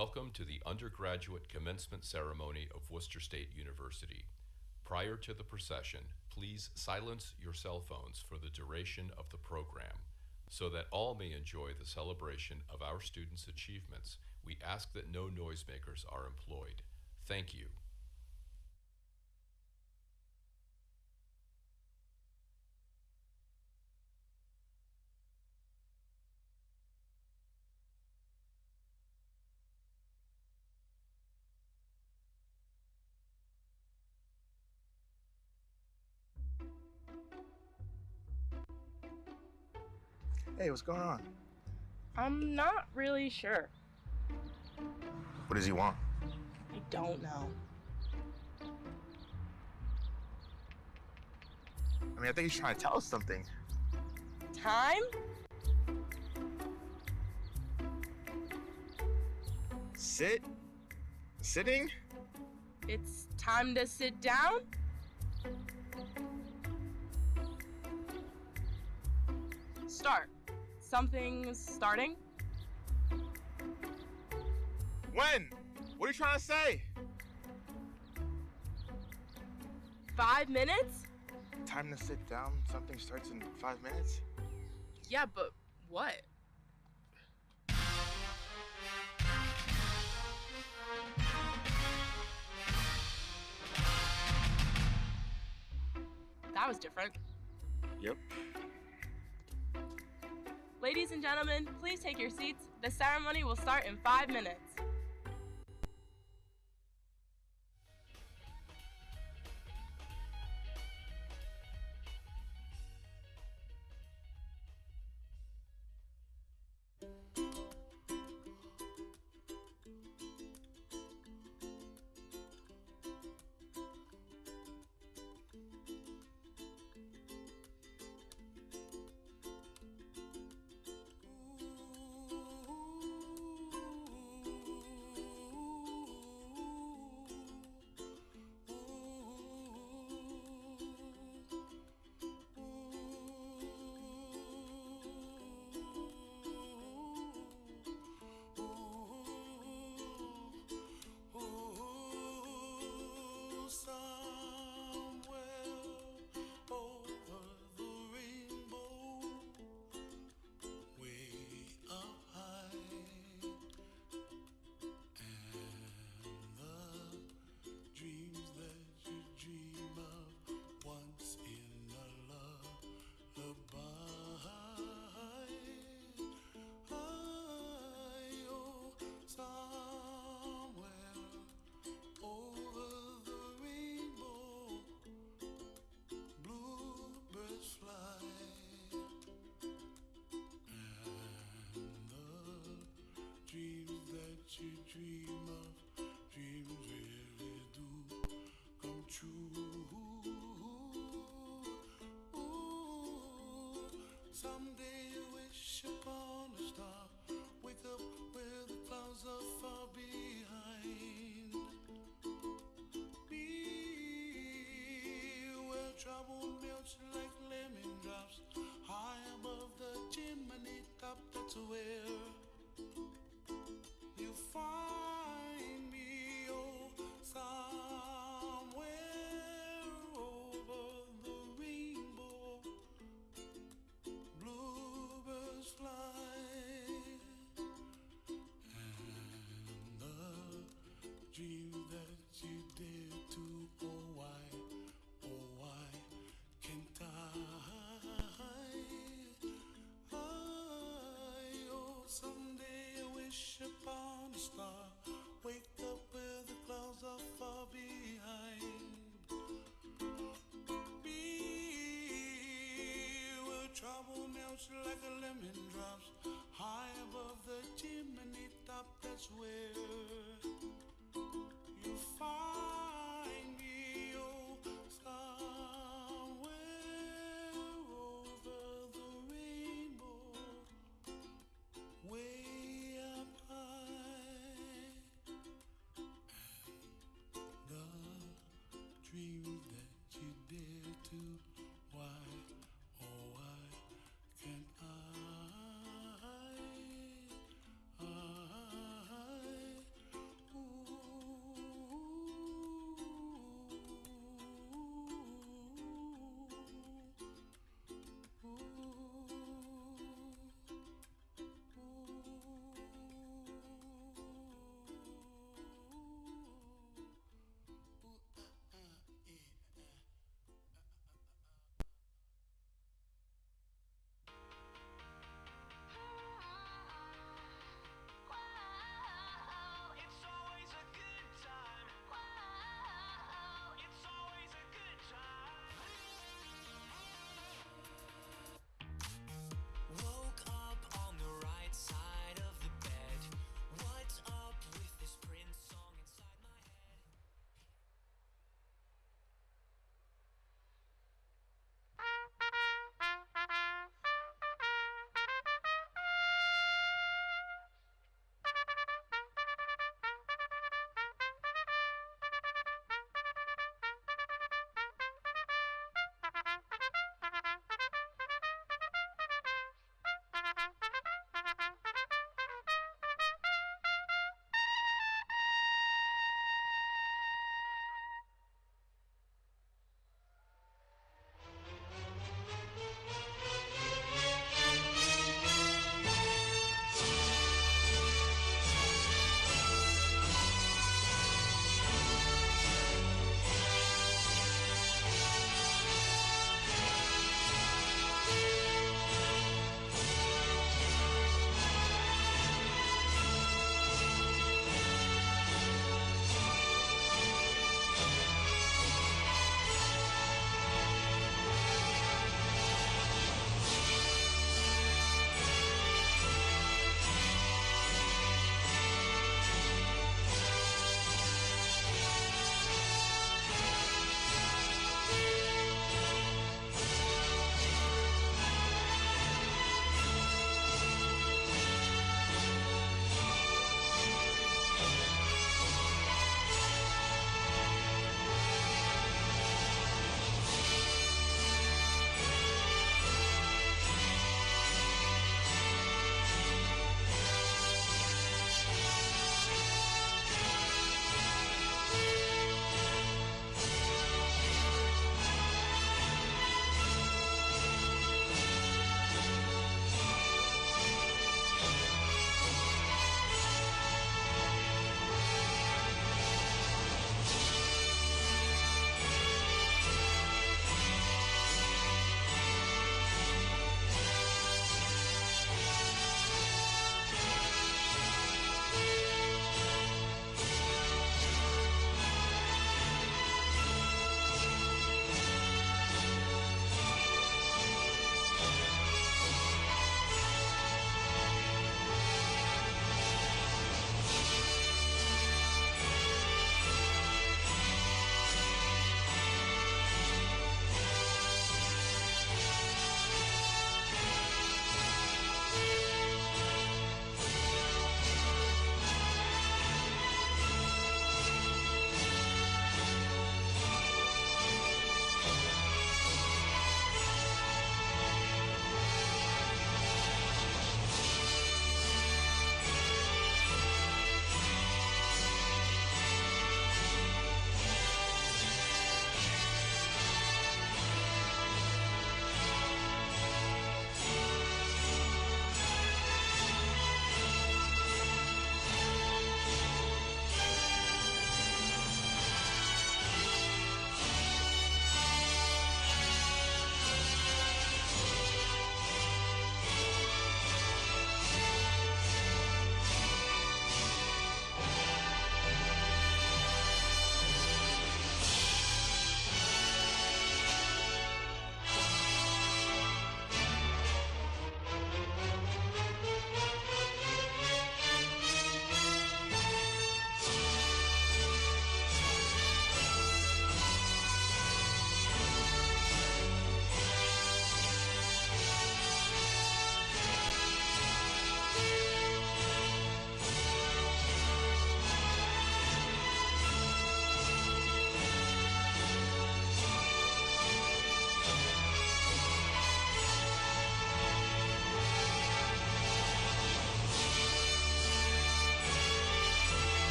Welcome to the Undergraduate Commencement Ceremony of Worcester State University. Prior to the procession, please silence your cell phones for the duration of the program. So that all may enjoy the celebration of our students' achievements, we ask that no noisemakers are employed. Thank you. Hey, what's going on? I'm not really sure. What does he want? I don't know. I think he's trying to tell us something. Time? Sitting? It's time to sit down? Start. Something's starting? When? What are you trying to say? 5 minutes? Time to sit down. Something starts in 5 minutes? Yeah, but what? That was different. Yep. Ladies and gentlemen, please take your seats. The ceremony will start in 5 minutes. Someday you wish upon a star, wake up where the clouds are far behind. Be where trouble melts like lemon drops, high above the chimney top, that's where you find me, oh, somewhere over the rainbow. Bluebirds fly, and the dream that you dare to, oh why can't oh, someday I wish upon a star, wake up where the clouds are far behind. Trouble melts like a lemon drops, high above the chimney top, that's where you find me, oh, somewhere over the rainbow, way up high, and the dreams that you dare to, why, oh, why can't I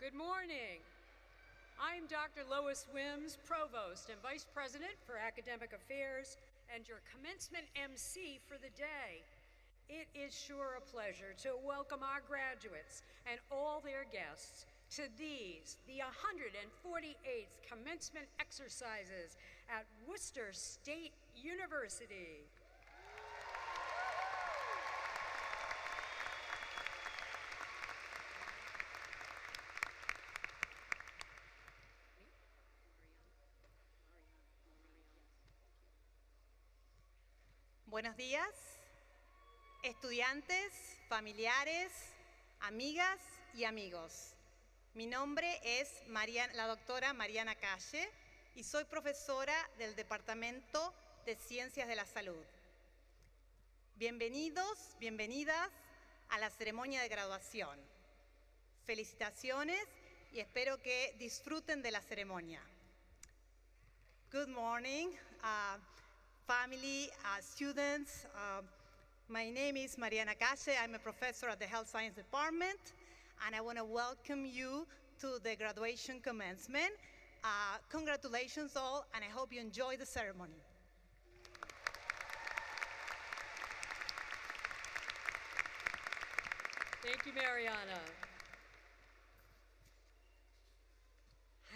Good morning. I'm Dr. Lois Wims, Provost and Vice President for Academic Affairs, and your commencement MC for the day. It is sure a pleasure to welcome our graduates and all their guests to these, the 148th commencement exercises at Worcester State University. Buenos días, estudiantes, familiares, amigas y amigos. Mi nombre es la doctora Mariana Calle y soy profesora del Departamento de Ciencias de la Salud. Bienvenidos, bienvenidas a la ceremonia de graduación. Felicitaciones y espero que disfruten de la ceremonia. Good morning. Family, students, my name is Mariana Calle. I'm a professor at the Health Science Department, and I want to welcome you to the graduation commencement. Congratulations all, and I hope you enjoy the ceremony. Thank you, Mariana.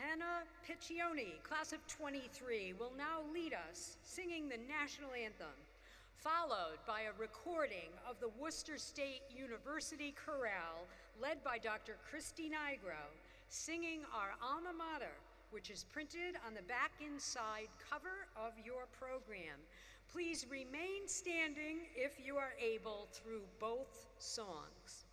Hannah Piccioni, class of 23, will now lead us singing the national anthem, followed by a recording of the Worcester State University Chorale led by Dr. Christy Nigro, singing our alma mater, which is printed on the back inside cover of your program. Please remain standing if you are able through both songs.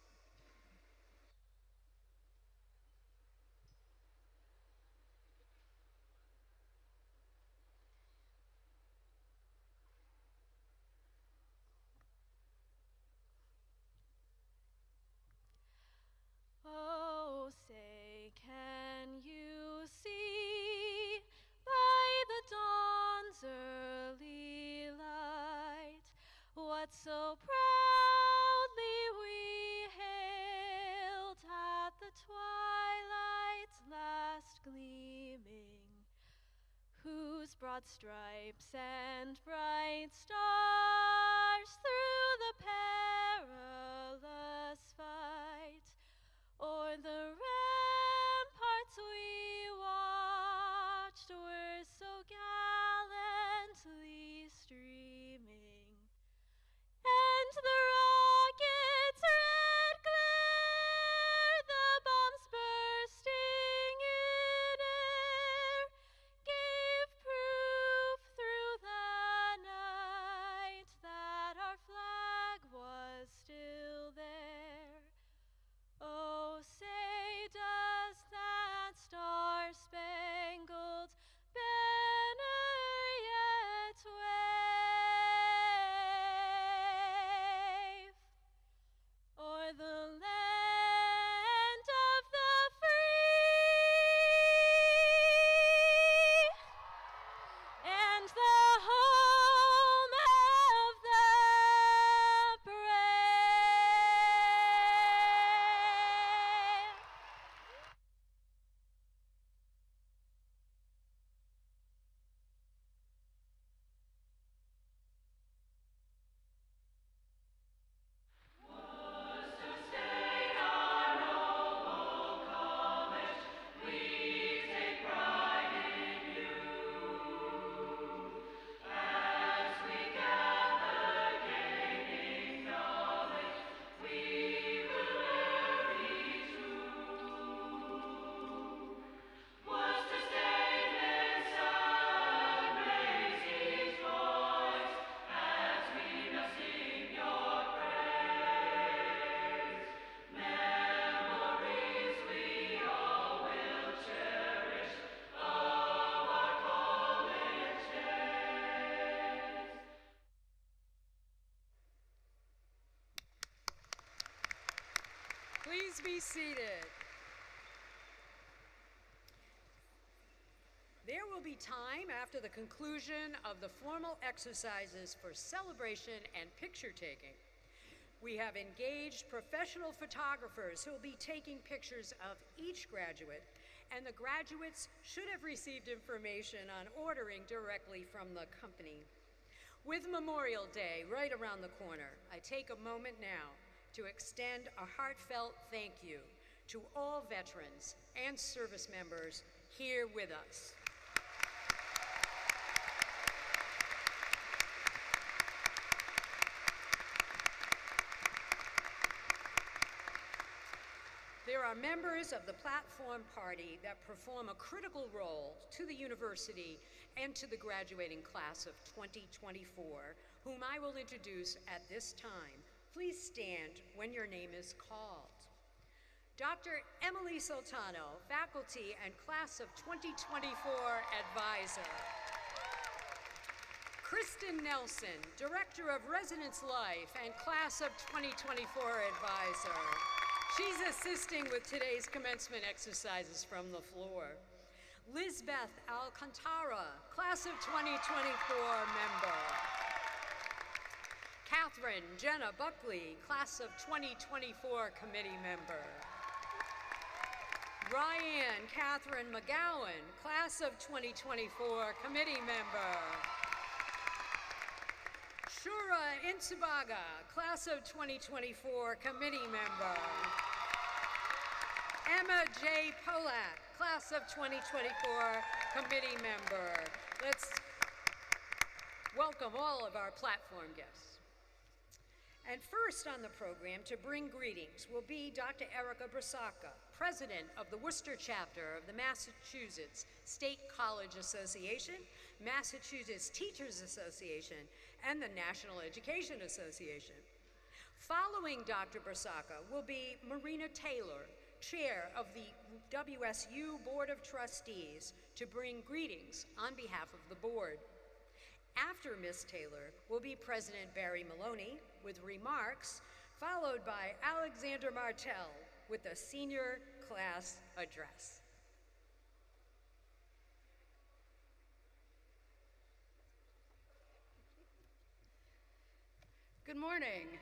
Oh, say, can you see by the dawn's early light what so proudly we hailed at the twilight's last gleaming, whose broad stripes and bright stars through the perilous fight o'er the ramparts we watched were so gallantly streaming, and the rocket's red glare, the bombs bursting in air, gave proof through the night that our flag was still there. Oh, say, does that star-spangled banner yet wave o'er the land of the free and the home of the brave? Please be seated. There will be time after the conclusion of the formal exercises for celebration and picture taking. We have engaged professional photographers who will be taking pictures of each graduate, and the graduates should have received information on ordering directly from the company. With Memorial Day right around the corner, I take a moment now to extend a heartfelt thank you to all veterans and service members here with us. There are members of the platform party that perform a critical role to the university and to the graduating class of 2024, whom I will introduce at this time. Please stand when your name is called. Dr. Emily Sultano, faculty and class of 2024 advisor. Kristen Nelson, director of residence life and class of 2024 advisor. She's assisting with today's commencement exercises from the floor. Lizbeth Alcantara, class of 2024 member. Catherine Jenna Buckley, class of 2024 committee member. Ryan Catherine McGowan, class of 2024 committee member. Shura Insubaga, class of 2024 committee member. Emma J. Polak, class of 2024 committee member. Let's welcome all of our platform guests. And first on the program to bring greetings will be Dr. Erica Brasaka, president of the Worcester chapter of the Massachusetts State College Association, Massachusetts Teachers Association, and the National Education Association. Following Dr. Brasaka will be Marina Taylor, chair of the WSU Board of Trustees, to bring greetings on behalf of the board. After Ms. Taylor will be President Barry Maloney with remarks, followed by Alexander Martell with the senior class address. Good morning.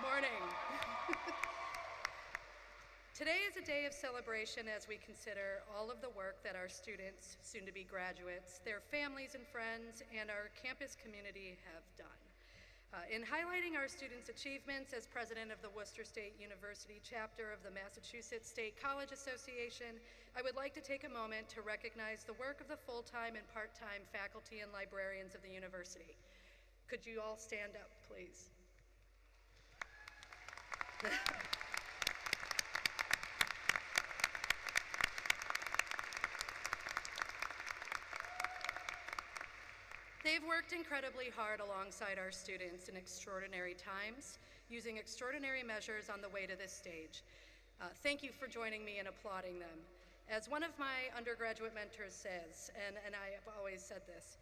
Morning. Today is a day of celebration as we consider all of the work that our students, soon-to-be graduates, their families and friends, and our campus community have done. In highlighting our students' achievements as president of the Worcester State University chapter of the Massachusetts State College Association, I would like to take a moment to recognize the work of the full-time and part-time faculty and librarians of the university. Could you all stand up, please? They've worked incredibly hard alongside our students in extraordinary times, using extraordinary measures on the way to this stage. Thank you for joining me in applauding them. As one of my undergraduate mentors says, and I have always said this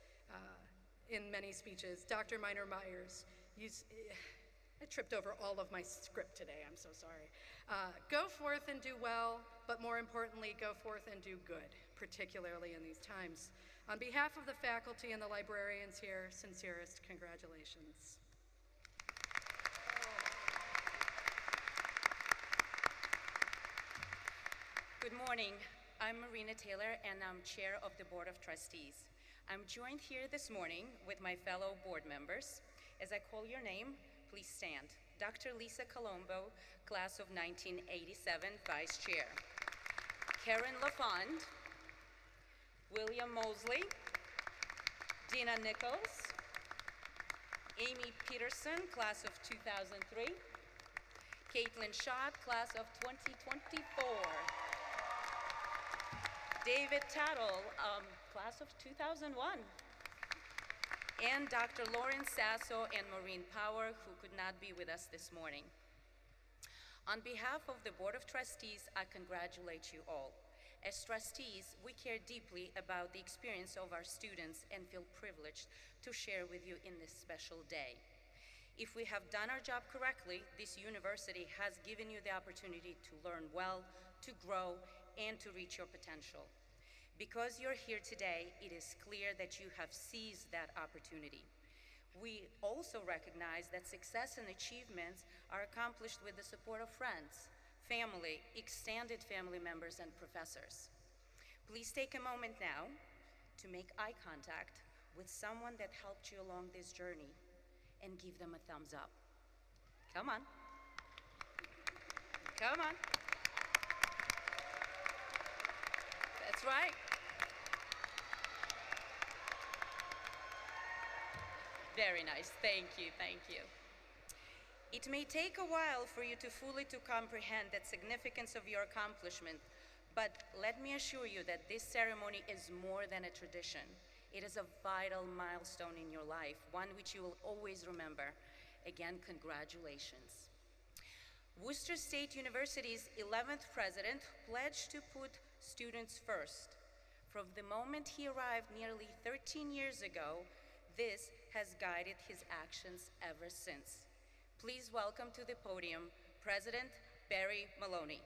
in many speeches, Dr. Minor Myers, I tripped over all of my script today, I'm so sorry. Go forth and do well, but more importantly, go forth and do good, particularly in these times. On behalf of the faculty and the librarians here, sincerest congratulations. Good morning. I'm Marina Taylor, and I'm chair of the Board of Trustees. I'm joined here this morning with my fellow board members. As I call your name, please stand. Dr. Lisa Colombo, class of 1987, vice chair. Karen LaFond, William Mosley, Dina Nichols, Amy Peterson, class of 2003, Caitlin Schott, class of 2024, David Tattle, class of 2001, and Dr. Lauren Sasso and Maureen Power, who could not be with us this morning. On behalf of the Board of Trustees, I congratulate you all. As trustees, we care deeply about the experience of our students and feel privileged to share with you in this special day. If we have done our job correctly, this university has given you the opportunity to learn well, to grow, and to reach your potential. Because you're here today, it is clear that you have seized that opportunity. We also recognize that success and achievements are accomplished with the support of friends, family, extended family members, and professors. Please take a moment now to make eye contact with someone that helped you along this journey and give them a thumbs up. Come on. Come on. That's right. Very nice. Thank you, thank you. It may take a while for you to fully comprehend the significance of your accomplishment, but let me assure you that this ceremony is more than a tradition. It is a vital milestone in your life, one which you will always remember. Again, congratulations. Worcester State University's 11th president pledged to put students first. From the moment he arrived nearly 13 years ago, this has guided his actions ever since. Please welcome to the podium President Barry Maloney.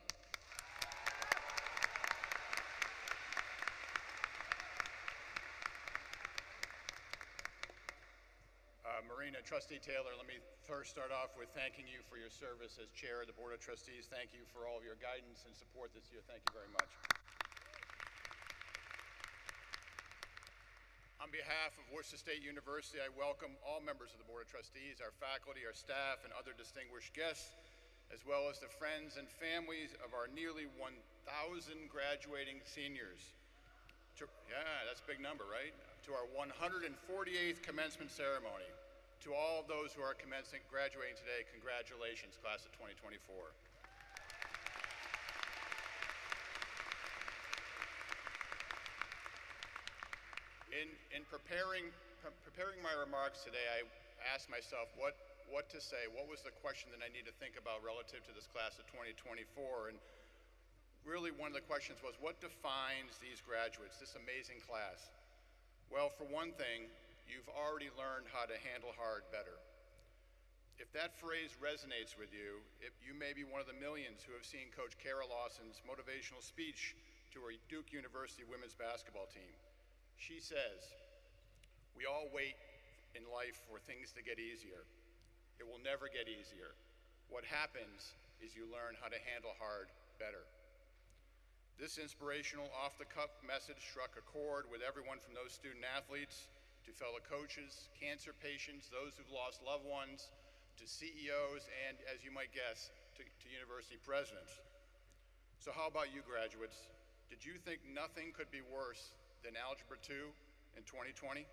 Marina, Trustee Taylor, let me first start off with thanking you for your service as Chair of the Board of Trustees. Thank you for all of your guidance and support this year. Thank you very much. On behalf of Worcester State University, I welcome all members of the Board of Trustees, our faculty, our staff, and other distinguished guests, as well as the friends and families of our nearly 1,000 graduating seniors. Yeah, that's a big number, right? To our 148th commencement ceremony. To all of those who are graduating today, congratulations, class of 2024. In preparing my remarks today, I asked myself what to say. What was the question that I need to think about relative to this class of 2024? And really one of the questions was, what defines these graduates, this amazing class? Well, for one thing, you've already learned how to handle hard better. If that phrase resonates with you, you may be one of the millions who have seen Coach Kara Lawson's motivational speech to her Duke University women's basketball team. She says, "We all wait in life for things to get easier. It will never get easier. What happens is you learn how to handle hard better." This inspirational, off-the-cuff message struck a chord with everyone from those student athletes to fellow coaches, cancer patients, those who've lost loved ones, to CEOs, and, as you might guess, to university presidents. So how about you, graduates? Did you think nothing could be worse than Algebra 2 in 2020?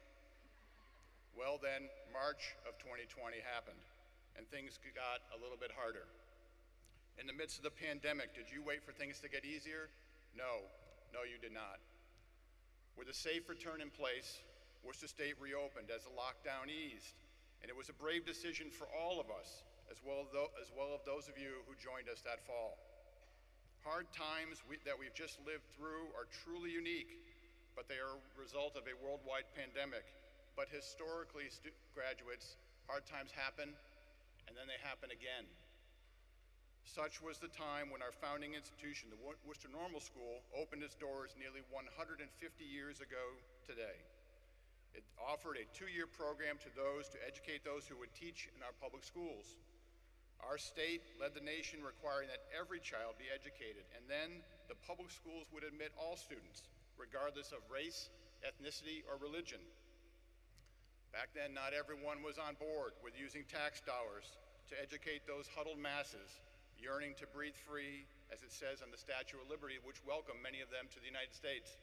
Well then, March of 2020 happened, and things got a little bit harder. In the midst of the pandemic, did you wait for things to get easier? No, you did not. With a safe return in place, Worcester State reopened as the lockdown eased, and it was a brave decision for all of us, as well as those of you who joined us that fall. Hard times that we've just lived through are truly unique, but they are a result of a worldwide pandemic. But historically, graduates, hard times happen, and then they happen again. Such was the time when our founding institution, the Worcester Normal School, opened its doors nearly 150 years ago today. It offered a 2-year program to educate those who would teach in our public schools. Our state led the nation requiring that every child be educated, and then the public schools would admit all students, regardless of race, ethnicity, or religion. Back then, not everyone was on board with using tax dollars to educate those huddled masses, yearning to breathe free, as it says on the Statue of Liberty, which welcomed many of them to the United States.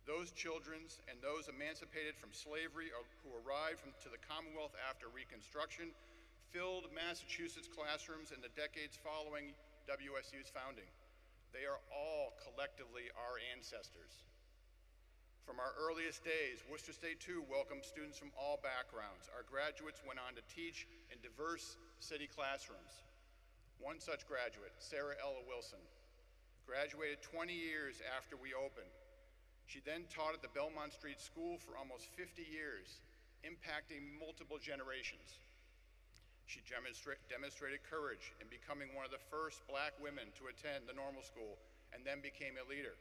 Those children and those emancipated from slavery who arrived to the Commonwealth after Reconstruction filled Massachusetts classrooms in the decades following WSU's founding. They are all collectively our ancestors. From our earliest days, Worcester State too welcomed students from all backgrounds. Our graduates went on to teach in diverse city classrooms. One such graduate, Sarah Ella Wilson, graduated 20 years after we opened. She then taught at the Belmont Street School for almost 50 years, impacting multiple generations. She demonstrated courage in becoming one of the first Black women to attend the normal school and then became a leader.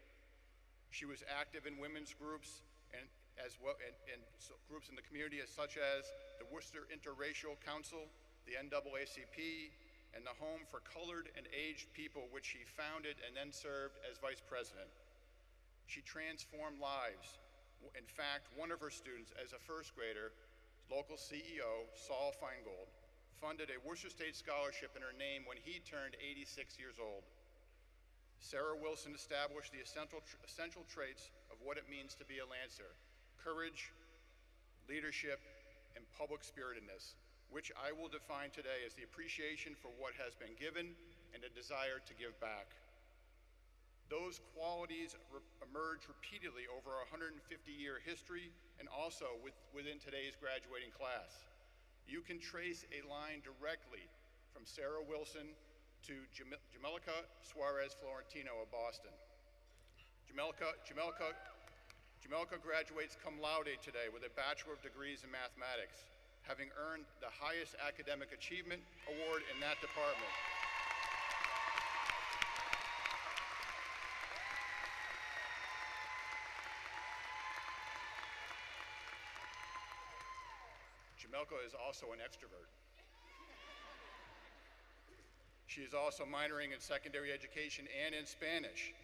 She was active in women's groups and groups in the community such as the Worcester Interracial Council, the NAACP, and the Home for Colored and Aged People, which she founded and then served as vice president. She transformed lives. In fact, one of her students, as a first grader, local CEO, Saul Feingold, funded a Worcester State Scholarship in her name when he turned 86 years old. Sarah Wilson established the essential traits of what it means to be a Lancer: courage, leadership, and public spiritedness, which I will define today as the appreciation for what has been given and a desire to give back. Those qualities emerge repeatedly over our 150-year history and also within today's graduating class. You can trace a line directly from Sarah Wilson to Jamelka Suarez Florentino of Boston. Jamelka graduates cum laude today with a Bachelor of Degrees in Mathematics, having earned the highest academic achievement award in that department. Jamelka is also an extrovert. She is also minoring in secondary education and in Spanish.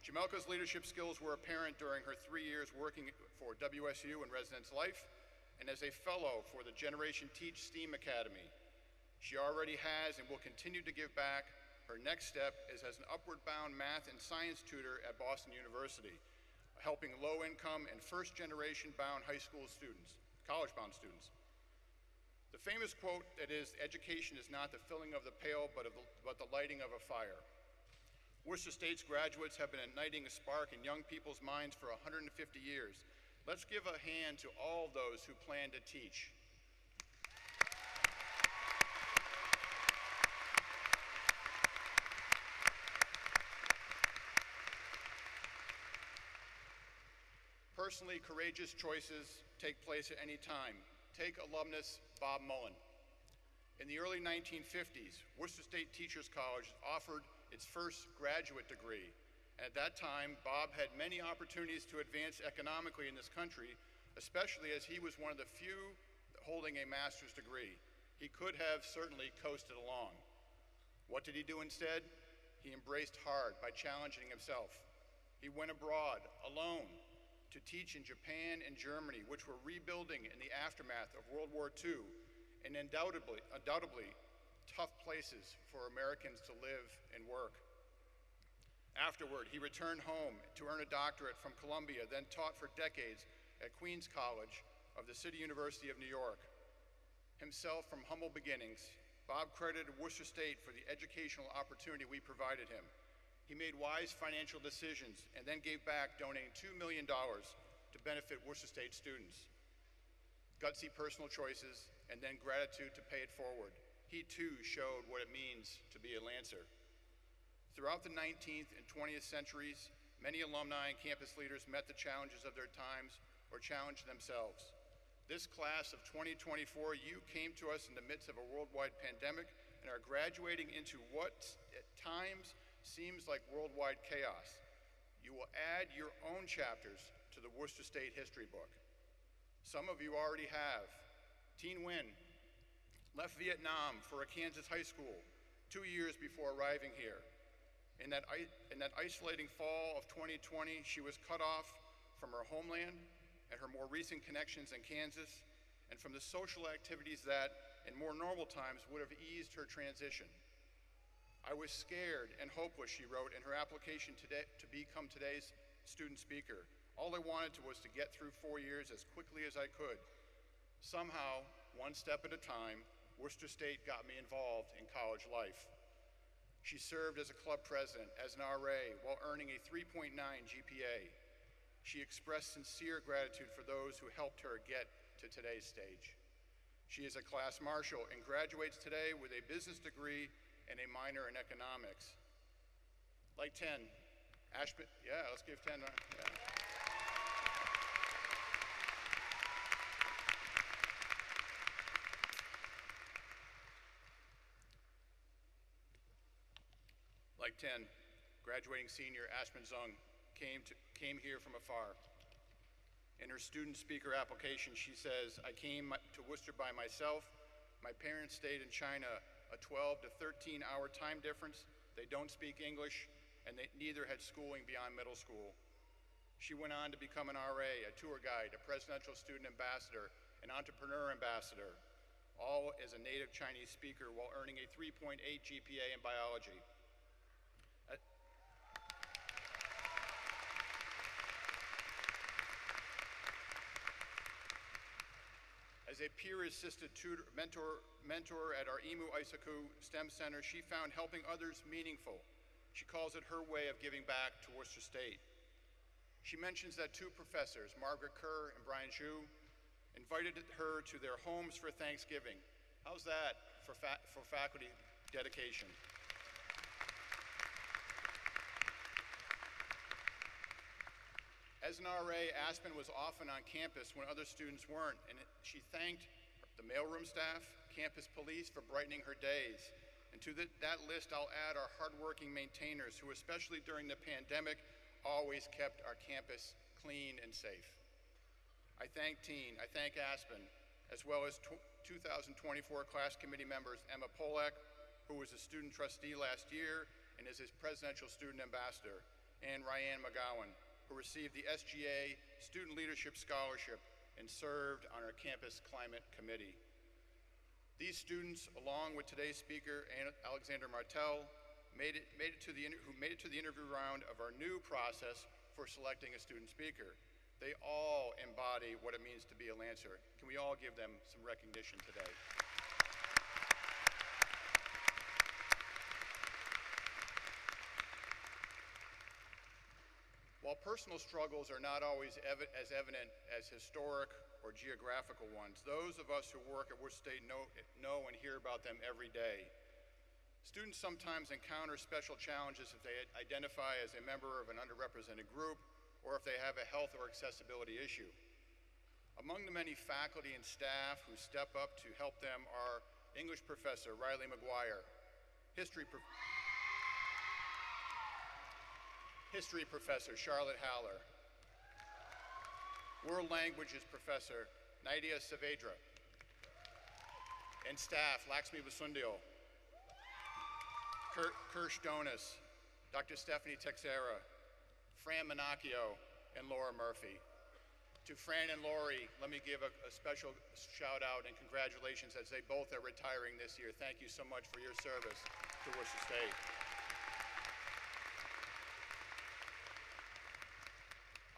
Jamelka's leadership skills were apparent during her 3 years working for WSU in residence life and as a fellow for the Generation Teach STEAM Academy. She already has and will continue to give back. Her next step is as an upward-bound math and science tutor at Boston University, helping low-income and first-generation bound high school students, college-bound students. The famous quote that is, "Education is not the filling of the pail, but the lighting of a fire." Worcester State's graduates have been igniting a spark in young people's minds for 150 years. Let's give a hand to all those who plan to teach. Personally, courageous choices take place at any time. Take alumnus Bob Mullen. In the early 1950s, Worcester State Teachers College offered its first graduate degree. And at that time, Bob had many opportunities to advance economically in this country, especially as he was one of the few holding a master's degree. He could have certainly coasted along. What did he do instead? He embraced hard by challenging himself. He went abroad, alone, to teach in Japan and Germany, which were rebuilding in the aftermath of World War II, and undoubtedly tough places for Americans to live and work. Afterward, he returned home to earn a doctorate from Columbia, then taught for decades at Queens College of the City University of New York. Himself from humble beginnings, Bob credited Worcester State for the educational opportunity we provided him. He made wise financial decisions and then gave back, donating $2 million to benefit Worcester State students. Gutsy personal choices and then gratitude to pay it forward. He too showed what it means to be a Lancer. Throughout the 19th and 20th centuries, many alumni and campus leaders met the challenges of their times or challenged themselves. This class of 2024, you came to us in the midst of a worldwide pandemic and are graduating into what at times seems like worldwide chaos. You will add your own chapters to the Worcester State history book. Some of you already have. Teen Nguyen left Vietnam for a Kansas high school 2 years before arriving here. In that isolating fall of 2020, she was cut off from her homeland and her more recent connections in Kansas, and from the social activities that, in more normal times, would have eased her transition. I was scared and hopeless, she wrote in her application today to become today's student speaker. All I wanted was to get through 4 years as quickly as I could. Somehow, one step at a time, Worcester State got me involved in college life. She served as a club president, as an RA, while earning a 3.9 GPA. She expressed sincere gratitude for those who helped her get to today's stage. She is a class marshal and graduates today with a business degree and a minor in economics. Like 10, Ashby, yeah, let's give 10. Yeah. Like 10, graduating senior Ashman Zung came here from afar. In her student speaker application, she says, I came to Worcester by myself. My parents stayed in China, a 12 to 13 hour time difference. They don't speak English, and they neither had schooling beyond middle school. She went on to become an RA, a tour guide, a presidential student ambassador, an entrepreneur ambassador, all as a native Chinese speaker while earning a 3.8 GPA in biology. As a peer-assisted mentor at our Imu Isaku STEM Center, she found helping others meaningful. She calls it her way of giving back to Worcester State. She mentions that two professors, Margaret Kerr and Brian Zhu, invited her to their homes for Thanksgiving. How's that for faculty dedication? As an RA, Aspen was often on campus when other students weren't, and she thanked the mailroom staff, campus police for brightening her days. And to that list, I'll add our hardworking maintainers who, especially during the pandemic, always kept our campus clean and safe. I thank Teen, I thank Aspen, as well as 2024 class committee members Emma Polak, who was a student trustee last year and is his presidential student ambassador, and Ryan McGowan, who received the SGA Student Leadership Scholarship and served on our campus climate committee. These students, along with today's speaker, Alexander Martel, made it to the interview round of our new process for selecting a student speaker. They all embody what it means to be a Lancer. Can we all give them some recognition today? While personal struggles are not always as evident as historic or geographical ones, those of us who work at Worcester State know and hear about them every day. Students sometimes encounter special challenges if they identify as a member of an underrepresented group or if they have a health or accessibility issue. Among the many faculty and staff who step up to help them are English professor Riley McGuire, history professor Charlotte Haller, world languages professor Nadia Saavedra, and staff Laxmi Basundio, Kirsch Donis, Dr. Stephanie Texera, Fran Minacchio, and Laura Murphy. To Fran and Lori, let me give a special shout out and congratulations as they both are retiring this year. Thank you so much for your service to Worcester State.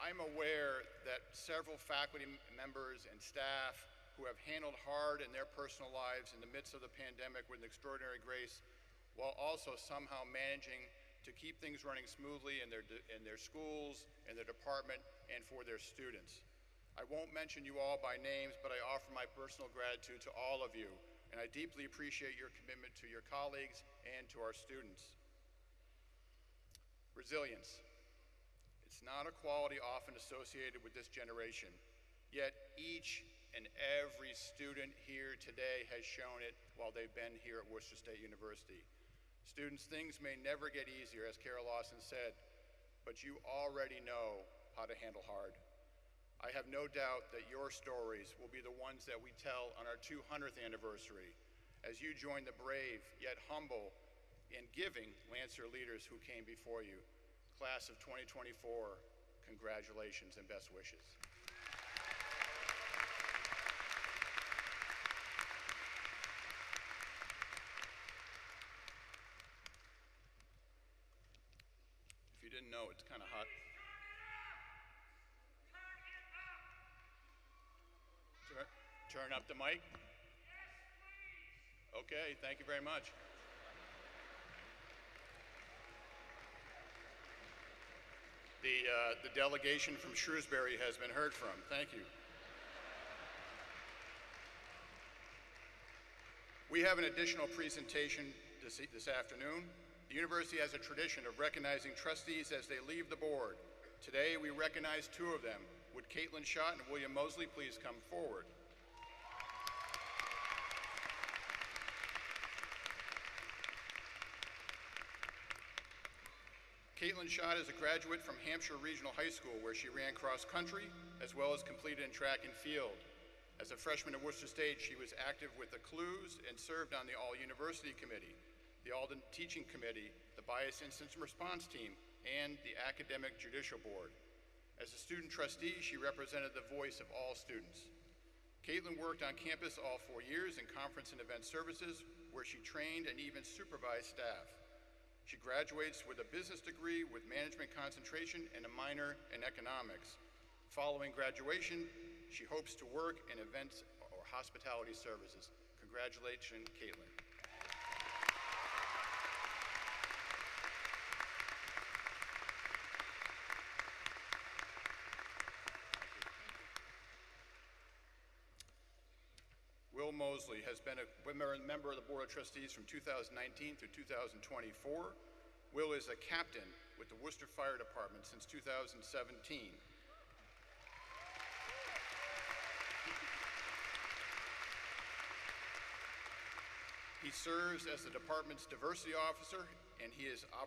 I'm aware that several faculty members and staff who have handled hard in their personal lives in the midst of the pandemic with an extraordinary grace, while also somehow managing to keep things running smoothly in their schools, in their department, and for their students. I won't mention you all by names, but I offer my personal gratitude to all of you, and I deeply appreciate your commitment to your colleagues and to our students. Resilience. It's not a quality often associated with this generation, yet each and every student here today has shown it while they've been here at Worcester State University. Students, things may never get easier, as Carol Lawson said, but you already know how to handle hard. I have no doubt that your stories will be the ones that we tell on our 200th anniversary as you join the brave yet humble and giving Lancer leaders who came before you. Class of 2024, congratulations and best wishes. If you didn't know, it's kind of hot. Turn up the mic. Okay, thank you very much. The delegation from Shrewsbury has been heard from. Thank you. We have an additional presentation this afternoon. The university has a tradition of recognizing trustees as they leave the board. Today, we recognize two of them. Would Caitlin Schott and William Mosley please come forward? Caitlin Schott is a graduate from Hampshire Regional High School, where she ran cross country, as well as completed in track and field. As a freshman at Worcester State, she was active with the Clues and served on the All-University Committee, the Alden Teaching Committee, the Bias Incident Response Team, and the Academic Judicial Board. As a student trustee, she represented the voice of all students. Caitlin worked on campus all 4 years in conference and event services, where she trained and even supervised staff. She graduates with a business degree with management concentration and a minor in economics. Following graduation, she hopes to work in events or hospitality services. Congratulations, Caitlin. Will Mosley has been a member of the Board of Trustees from 2019 through 2024. Will is a captain with the Worcester Fire Department since 2017. He serves as the department's diversity officer, and he is an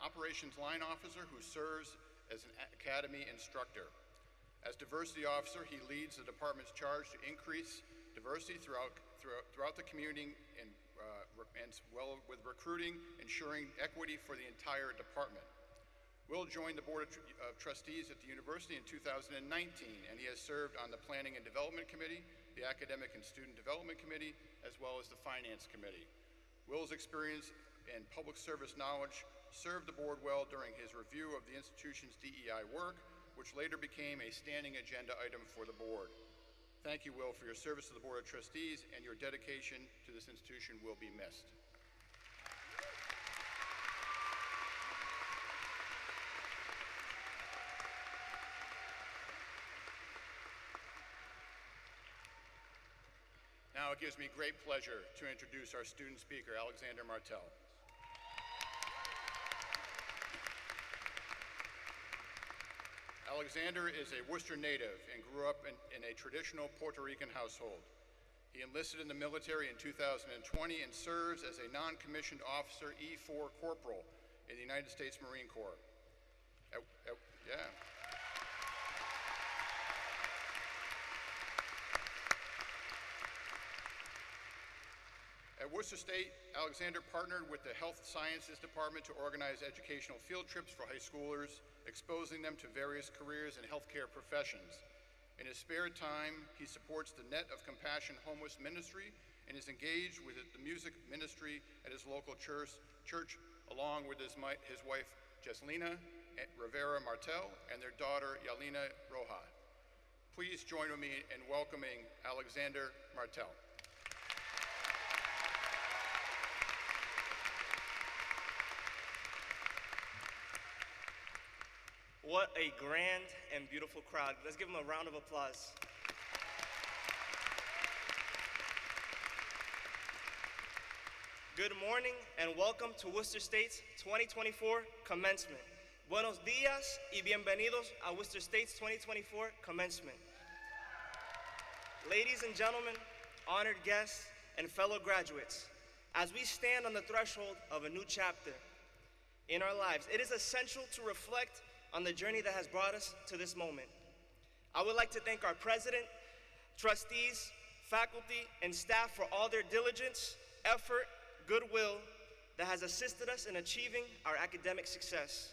operations line officer who serves as an academy instructor. As diversity officer, he leads the department's charge to increase diversity throughout the community and well with recruiting, ensuring equity for the entire department. Will joined the Board of Trustees at the university in 2019, and he has served on the Planning and Development Committee, the Academic and Student Development Committee, as well as the Finance Committee. Will's experience and public service knowledge served the board well during his review of the institution's DEI work, which later became a standing agenda item for the board. Thank you, Will, for your service to the Board of Trustees, and your dedication to this institution will be missed. Now it gives me great pleasure to introduce our student speaker, Alexander Martel. Alexander is a Worcester native and grew up in a traditional Puerto Rican household. He enlisted in the military in 2020 and serves as a non-commissioned officer E4 corporal in the United States Marine Corps. At Worcester State, Alexander partnered with the Health Sciences Department to organize educational field trips for high schoolers, exposing them to various careers and healthcare professions. In his spare time, he supports the Net of Compassion Homeless Ministry and is engaged with the music ministry at his local church along with his wife, Jesselina Rivera Martel, and their daughter, Yalina Roja. Please join with me in welcoming Alexander Martel. What a grand and beautiful crowd. Let's give them a round of applause. Good morning and welcome to Worcester State's 2024 commencement. Buenos días y bienvenidos a Worcester State's 2024 commencement. Ladies and gentlemen, honored guests, and fellow graduates, as we stand on the threshold of a new chapter in our lives, it is essential to reflect on the journey that has brought us to this moment. I would like to thank our president, trustees, faculty, and staff for all their diligence, effort, goodwill that has assisted us in achieving our academic success.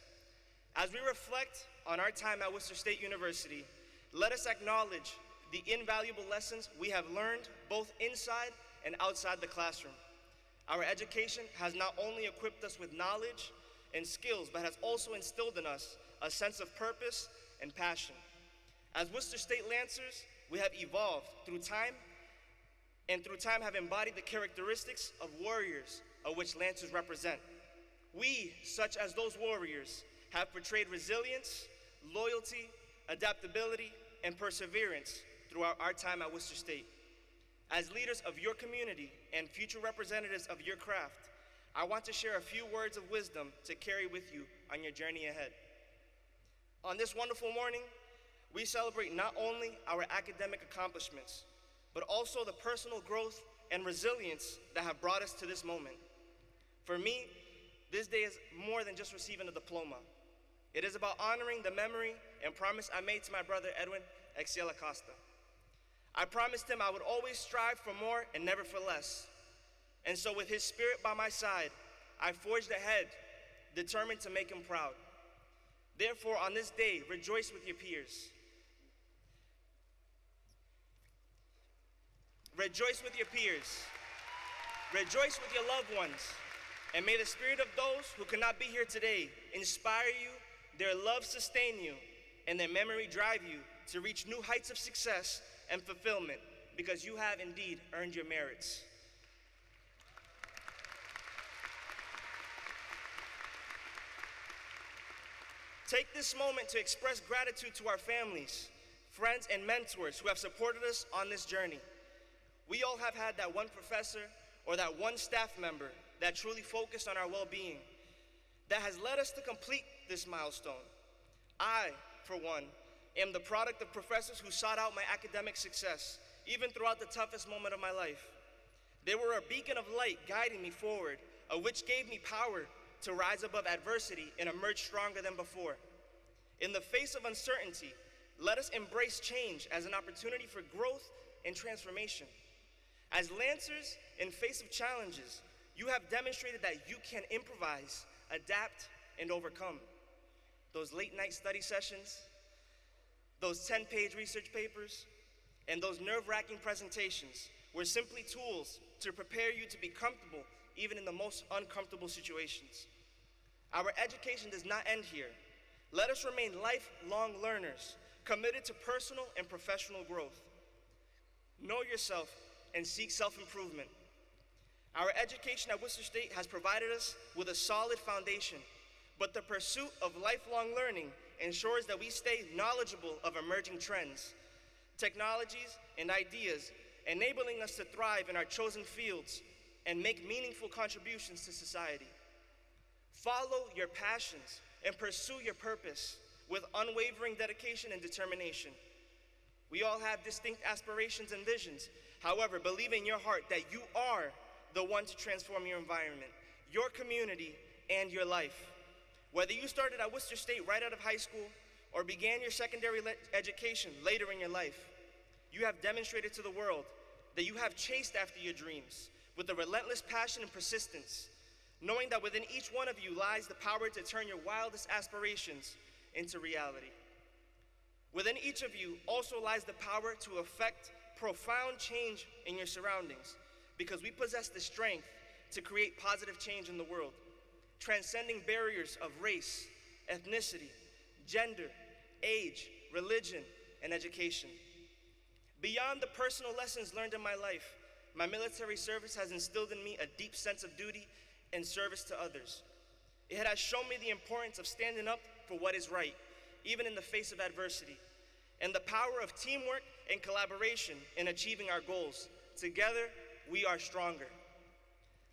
As we reflect on our time at Worcester State University, let us acknowledge the invaluable lessons we have learned both inside and outside the classroom. Our education has not only equipped us with knowledge and skills, but has also instilled in us a sense of purpose and passion. As Worcester State Lancers, we have evolved through time, and through time have embodied the characteristics of warriors of which Lancers represent. We, such as those warriors, have portrayed resilience, loyalty, adaptability, and perseverance throughout our time at Worcester State. As leaders of your community and future representatives of your craft, I want to share a few words of wisdom to carry with you on your journey ahead. On this wonderful morning, we celebrate not only our academic accomplishments, but also the personal growth and resilience that have brought us to this moment. For me, this day is more than just receiving a diploma. It is about honoring the memory and promise I made to my brother Edwin Exiel Acosta. I promised him I would always strive for more and never for less. And so with his spirit by my side, I forged ahead, determined to make him proud. Therefore, on this day, rejoice with your peers. Rejoice with your peers. Rejoice with your loved ones. And may the spirit of those who could not be here today inspire you, their love sustain you, and their memory drive you to reach new heights of success and fulfillment, because you have indeed earned your merits. Take this moment to express gratitude to our families, friends, and mentors who have supported us on this journey. We all have had that one professor or that one staff member that truly focused on our well-being, that has led us to complete this milestone. I, for one, am the product of professors who sought out my academic success, even throughout the toughest moment of my life. They were a beacon of light guiding me forward, which gave me power to rise above adversity and emerge stronger than before. In the face of uncertainty, let us embrace change as an opportunity for growth and transformation. As Lancers, in face of challenges, you have demonstrated that you can improvise, adapt, and overcome. Those late-night study sessions, those 10-page research papers, and those nerve-wracking presentations were simply tools to prepare you to be comfortable even in the most uncomfortable situations. Our education does not end here. Let us remain lifelong learners, committed to personal and professional growth. Know yourself and seek self-improvement. Our education at Worcester State has provided us with a solid foundation, but the pursuit of lifelong learning ensures that we stay knowledgeable of emerging trends, technologies, and ideas, enabling us to thrive in our chosen fields and make meaningful contributions to society. Follow your passions and pursue your purpose with unwavering dedication and determination. We all have distinct aspirations and visions. However, believe in your heart that you are the one to transform your environment, your community, and your life. Whether you started at Worcester State right out of high school or began your secondary education later in your life, you have demonstrated to the world that you have chased after your dreams with a relentless passion and persistence, knowing that within each one of you lies the power to turn your wildest aspirations into reality. Within each of you also lies the power to effect profound change in your surroundings, because we possess the strength to create positive change in the world, transcending barriers of race, ethnicity, gender, age, religion, and education. Beyond the personal lessons learned in my life, my military service has instilled in me a deep sense of duty and service to others. It has shown me the importance of standing up for what is right, even in the face of adversity, and the power of teamwork and collaboration in achieving our goals. Together, we are stronger.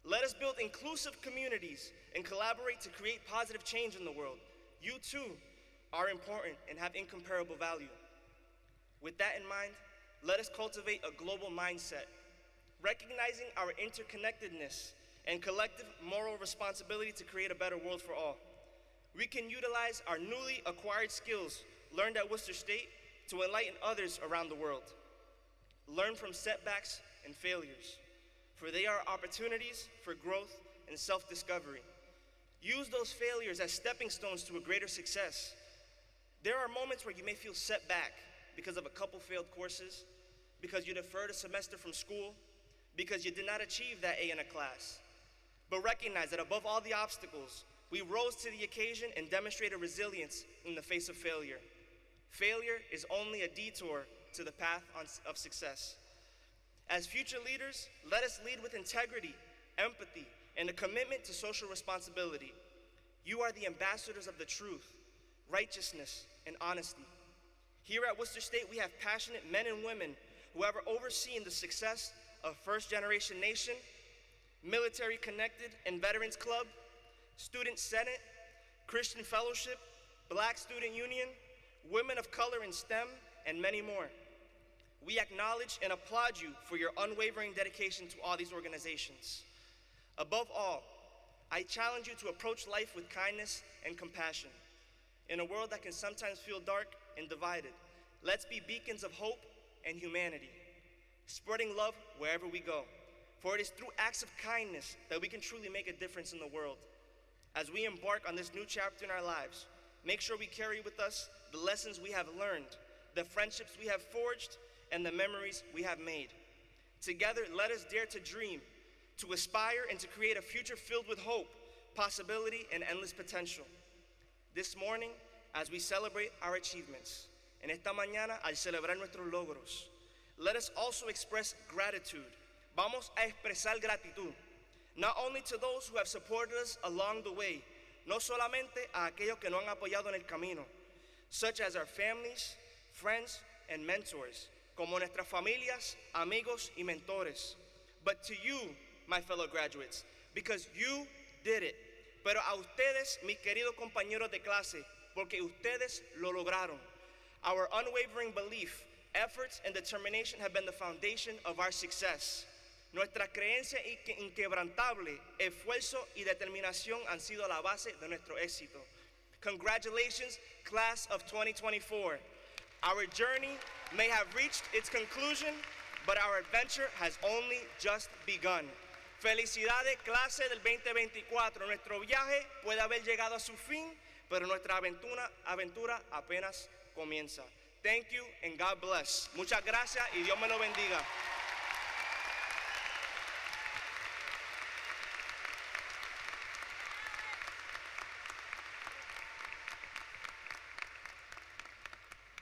Let us build inclusive communities and collaborate to create positive change in the world. You too are important and have incomparable value. With that in mind, let us cultivate a global mindset, recognizing our interconnectedness and collective moral responsibility to create a better world for all. We can utilize our newly acquired skills learned at Worcester State to enlighten others around the world. Learn from setbacks and failures, for they are opportunities for growth and self-discovery. Use those failures as stepping stones to a greater success. There are moments where you may feel set back because of a couple failed courses, because you deferred a semester from school, because you did not achieve that A in a class. But recognize that above all the obstacles, we rose to the occasion and demonstrated resilience in the face of failure. Failure is only a detour to the path of success. As future leaders, let us lead with integrity, empathy, and a commitment to social responsibility. You are the ambassadors of the truth, righteousness, and honesty. Here at Worcester State, we have passionate men and women who have overseen the success of First Generation Nation, Military Connected and Veterans Club, Student Senate, Christian Fellowship, Black Student Union, Women of Color in STEM, and many more. We acknowledge and applaud you for your unwavering dedication to all these organizations. Above all, I challenge you to approach life with kindness and compassion. In a world that can sometimes feel dark and divided, Let's be beacons of hope and humanity, spreading love wherever we go. For it is through acts of kindness that we can truly make a difference in the world. As we embark on this new chapter in our lives, make sure we carry with us the lessons we have learned, the friendships we have forged, and the memories we have made. Together, let us dare to dream, to aspire, and to create a future filled with hope, possibility, and endless potential. This morning, as we celebrate our achievements, en esta mañana, al celebrar nuestros logros, let us also express gratitude. Vamos a expresar gratitud, not only to those who have supported us along the way, no solamente a aquellos que nos han apoyado en el camino, such as our families, friends, and mentors, como nuestras familias, amigos, y mentores, but to you, my fellow graduates, because you did it. Pero a ustedes, mis queridos compañeros de clase, porque ustedes lo lograron. Our unwavering belief, efforts, and determination have been the foundation of our success. Nuestra creencia inquebrantable, esfuerzo y determinación han sido la base de nuestro éxito. Congratulations, class of 2024. Our journey may have reached its conclusion, but our adventure has only just begun. Felicidades, clase del 2024. Nuestro viaje puede haber llegado a su fin, pero nuestra aventura apenas comienza. Thank you and God bless. Muchas gracias y Dios me lo bendiga.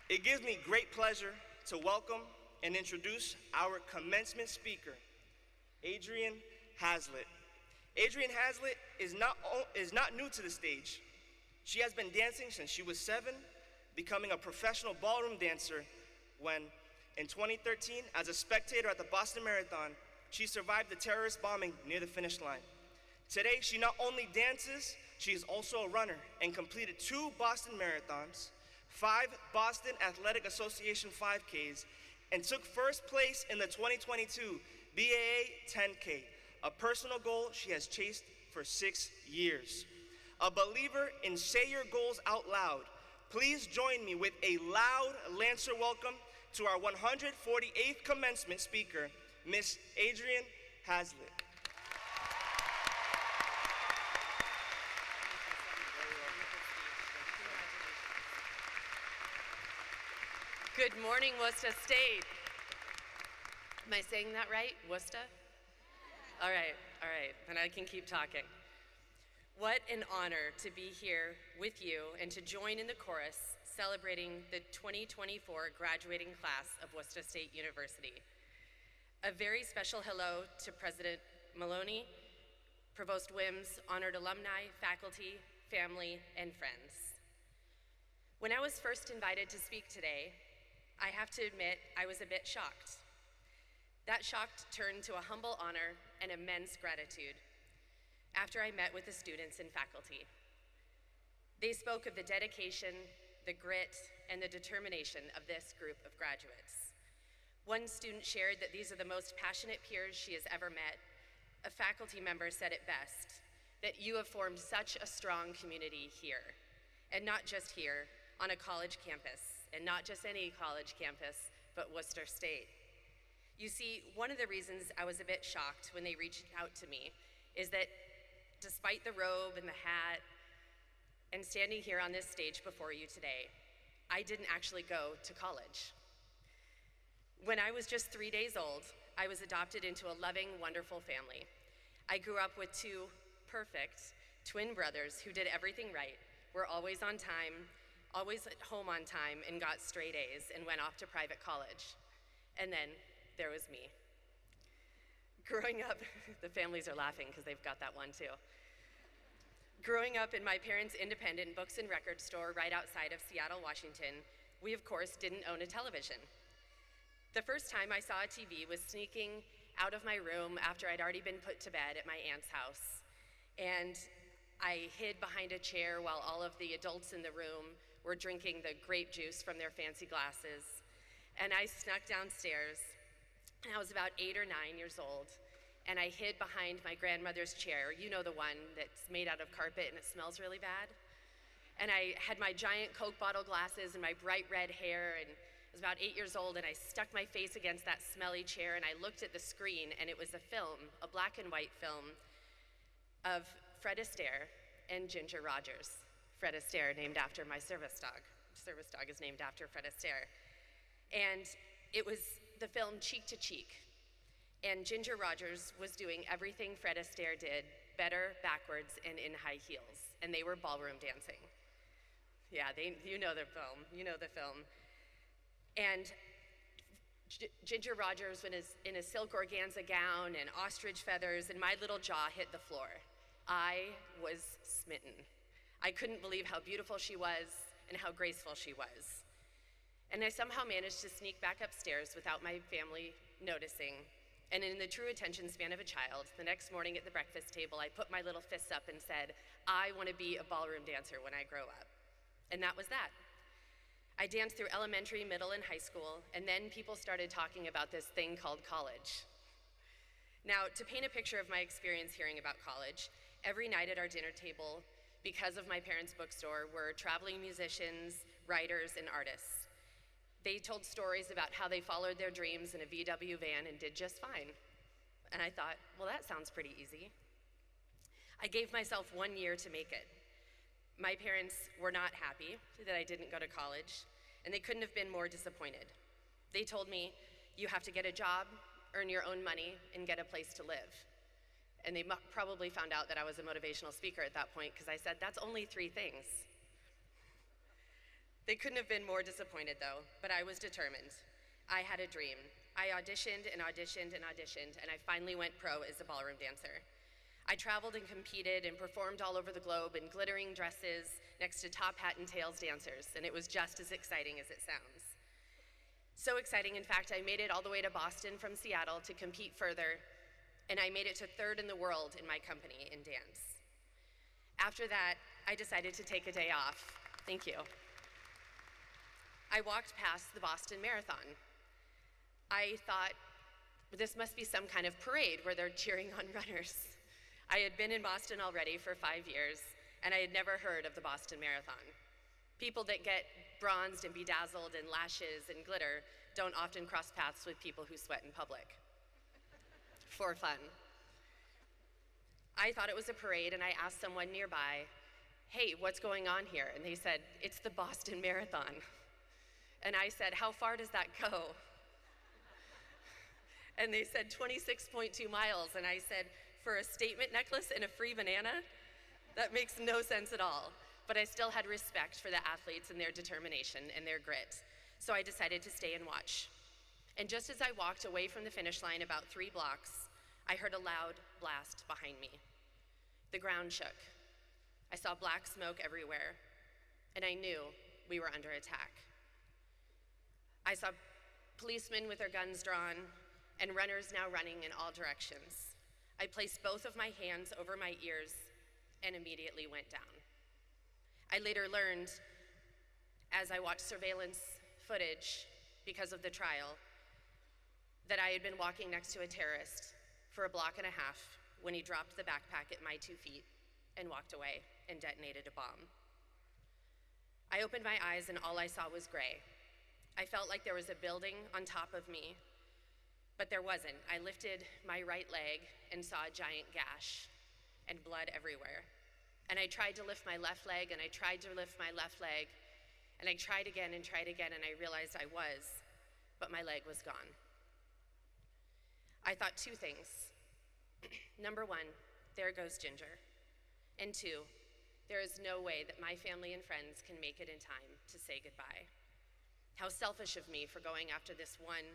It gives me great pleasure to welcome and introduce our commencement speaker, Adrienne Hazlitt. Adrienne Hazlitt is not new to the stage. She has been dancing since she was 7, becoming a professional ballroom dancer when, in 2013, as a spectator at the Boston Marathon, she survived the terrorist bombing near the finish line. Today, she not only dances, she is also a runner and completed 2 Boston Marathons, 5 Boston Athletic Association 5Ks, and took first place in the 2022 BAA 10K, a personal goal she has chased for 6 years. A believer in say your goals out loud, please join me with a loud Lancer welcome to our 148th commencement speaker, Miss Adrienne Hazlitt. Good morning, Worcester State. Am I saying that right? Worcester? All right, then I can keep talking. What an honor to be here with you and to join in the chorus celebrating the 2024 graduating class of Worcester State University. A very special hello to President Maloney, Provost Wims, honored alumni, faculty, family, and friends. When I was first invited to speak today, I have to admit I was a bit shocked. That shock turned to a humble honor and immense gratitude after I met with the students and faculty. They spoke of the dedication, the grit, and the determination of this group of graduates. One student shared that these are the most passionate peers she has ever met. A faculty member said it best, that you have formed such a strong community here, and not just here, on a college campus, and not just any college campus, but Worcester State. You see, one of the reasons I was a bit shocked when they reached out to me is that despite the robe and the hat, and standing here on this stage before you today, I didn't actually go to college. When I was just 3 days old, I was adopted into a loving, wonderful family. I grew up with 2 perfect twin brothers who did everything right, were always on time, always at home on time, and got straight A's and went off to private college. And then there was me. Growing up, the families are laughing because they've got that one too. Growing up in my parents' independent books and record store right outside of Seattle, Washington, we of course didn't own a television. The first time I saw a TV was sneaking out of my room after I'd already been put to bed at my aunt's house. And I hid behind a chair while all of the adults in the room were drinking the grape juice from their fancy glasses. And I snuck downstairs, and I was about 8 or 9 years old, and I hid behind my grandmother's chair. You know, the one that's made out of carpet and it smells really bad. And I had my giant Coke bottle glasses and my bright red hair, and I was about 8 years old, and I stuck my face against that smelly chair, and I looked at the screen, and it was a film, a black and white film of Fred Astaire and Ginger Rogers. Fred Astaire, named after my service dog. Service dog is named after Fred Astaire. And it was the film Cheek to Cheek. And Ginger Rogers was doing everything Fred Astaire did, better, backwards, and in high heels. And they were ballroom dancing. Yeah, you know the film. You know the film. And Ginger Rogers was in a silk organza gown and ostrich feathers, and my little jaw hit the floor. I was smitten. I couldn't believe how beautiful she was and how graceful she was. And I somehow managed to sneak back upstairs without my family noticing. And in the true attention span of a child, the next morning at the breakfast table, I put my little fists up and said, I want to be a ballroom dancer when I grow up. And that was that. I danced through elementary, middle, and high school, and then people started talking about this thing called college. Now, to paint a picture of my experience hearing about college, every night at our dinner table, because of my parents' bookstore, were traveling musicians, writers, and artists. They told stories about how they followed their dreams in a VW van and did just fine. And I thought, well, that sounds pretty easy. I gave myself 1 year to make it. My parents were not happy that I didn't go to college, and they couldn't have been more disappointed. They told me, you have to get a job, earn your own money, and get a place to live. And they probably found out that I was a motivational speaker at that point, because I said, that's only 3 things. They couldn't have been more disappointed, though, but I was determined. I had a dream. I auditioned and auditioned and auditioned, and I finally went pro as a ballroom dancer. I traveled and competed and performed all over the globe in glittering dresses next to top hat and tails dancers, and it was just as exciting as it sounds. So exciting, in fact, I made it all the way to Boston from Seattle to compete further, and I made it to 3rd in the world in my company in dance. After that, I decided to take a day off. Thank you. I walked past the Boston Marathon. I thought, this must be some kind of parade where they're cheering on runners. I had been in Boston already for 5 years, and I had never heard of the Boston Marathon. People that get bronzed and bedazzled and lashes and glitter don't often cross paths with people who sweat in public. For fun. I thought it was a parade, and I asked someone nearby, hey, what's going on here? And they said, it's the Boston Marathon. And I said, how far does that go? And they said 26.2 miles, and I said, for a statement necklace and a free banana? That makes no sense at all. But I still had respect for the athletes and their determination and their grit. So I decided to stay and watch. And just as I walked away from the finish line about 3 blocks, I heard a loud blast behind me. The ground shook. I saw black smoke everywhere, and I knew we were under attack. I saw policemen with their guns drawn and runners now running in all directions. I placed both of my hands over my ears and immediately went down. I later learned, as I watched surveillance footage because of the trial, that I had been walking next to a terrorist for 1.5 blocks when he dropped the backpack at my 2 feet and walked away and detonated a bomb. I opened my eyes and all I saw was gray. I felt like there was a building on top of me, but there wasn't. I lifted my right leg and saw a giant gash and blood everywhere. And I tried to lift my left leg, and I tried to lift my left leg, and I tried again, and I realized I was, but my leg was gone. I thought 2 things. Number 1, there goes Ginger. And 2, there is no way that my family and friends can make it in time to say goodbye. How selfish of me for going after this one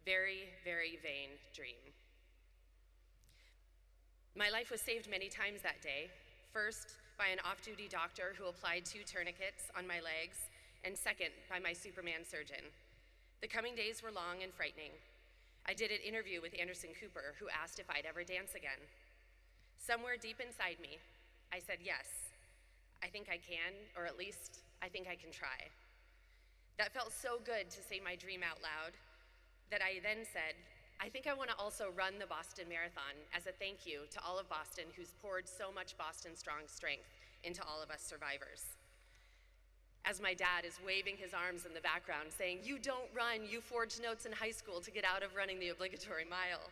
very, very vain dream. My life was saved many times that day. First, by an off-duty doctor who applied 2 tourniquets on my legs, and second, by my Superman surgeon. The coming days were long and frightening. I did an interview with Anderson Cooper, who asked if I'd ever dance again. Somewhere deep inside me, I said yes. I think I can, or at least I think I can try. That felt so good to say my dream out loud that I then said, I think I want to also run the Boston Marathon as a thank you to all of Boston who's poured so much Boston Strong strength into all of us survivors. as my dad is waving his arms in the background saying, "You don't run, you forged notes in high school to get out of running the obligatory mile.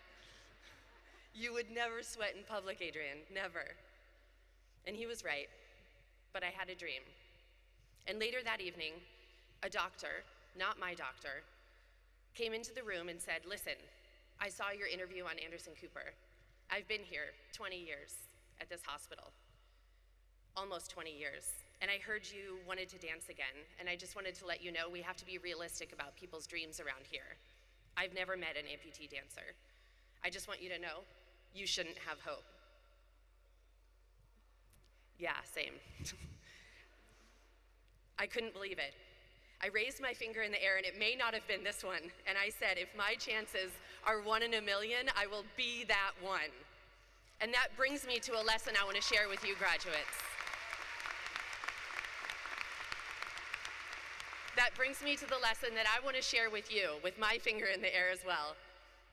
You would never sweat in public, Adrian, never." And he was right, but I had a dream. And later that evening, a doctor, not my doctor, came into the room and said, "Listen, I saw your interview on Anderson Cooper. I've been here 20 years at this hospital, almost 20 years. And I heard you wanted to dance again, and I just wanted to let you know we have to be realistic about people's dreams around here. I've never met an amputee dancer. I just want you to know you shouldn't have hope." Yeah, same. I couldn't believe it. I raised my finger in the air, and it may not have been this one, and I said, if my chances are 1 in a million, I will be that one. And that brings me to a lesson I want to share with you, graduates. That brings me to the lesson that I want to share with you, with my finger in the air as well.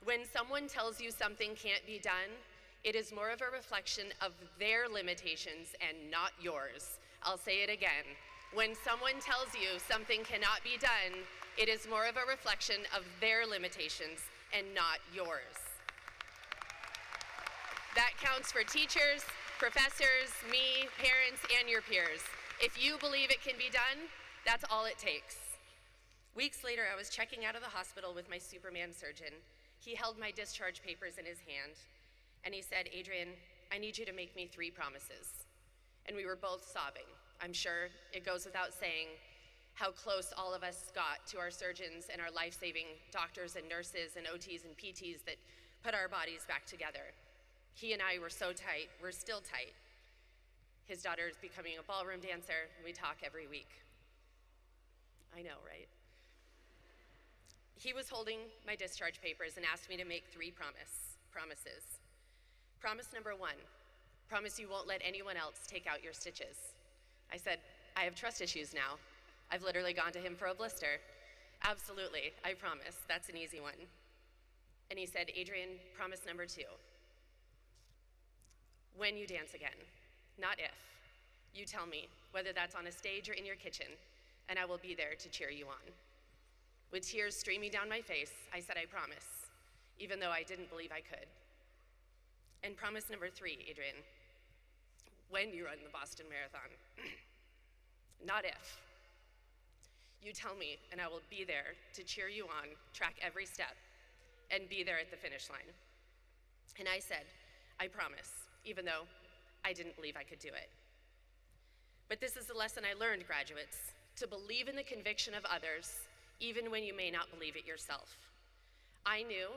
When someone tells you something can't be done, it is more of a reflection of their limitations and not yours. I'll say it again. When someone tells you something cannot be done, it is more of a reflection of their limitations and not yours. That counts for teachers, professors, me, parents, and your peers. If you believe it can be done, that's all it takes. Weeks later, I was checking out of the hospital with my Superman surgeon. He held my discharge papers in his hand, and he said, "Adrian, I need you to make me 3 promises." And we were both sobbing. I'm sure it goes without saying how close all of us got to our surgeons and our life-saving doctors and nurses and OTs and PTs that put our bodies back together. He and I were so tight, we're still tight. His daughter is becoming a ballroom dancer, and we talk every week. I know, right? He was holding my discharge papers and asked me to make 3 promises. Promise number 1, promise you won't let anyone else take out your stitches. I said, I have trust issues now. I've literally gone to him for a blister. Absolutely, I promise, that's an easy one. And he said, Adrian, promise number 2. When you dance again, not if, you tell me, whether that's on a stage or in your kitchen, and I will be there to cheer you on. With tears streaming down my face, I said I promise, even though I didn't believe I could. And promise number 3, Adrian, when you run the Boston Marathon, not if, you tell me and I will be there to cheer you on, track every step, and be there at the finish line. And I said, I promise, even though I didn't believe I could do it. But this is the lesson I learned, graduates, to believe in the conviction of others, even when you may not believe it yourself. I knew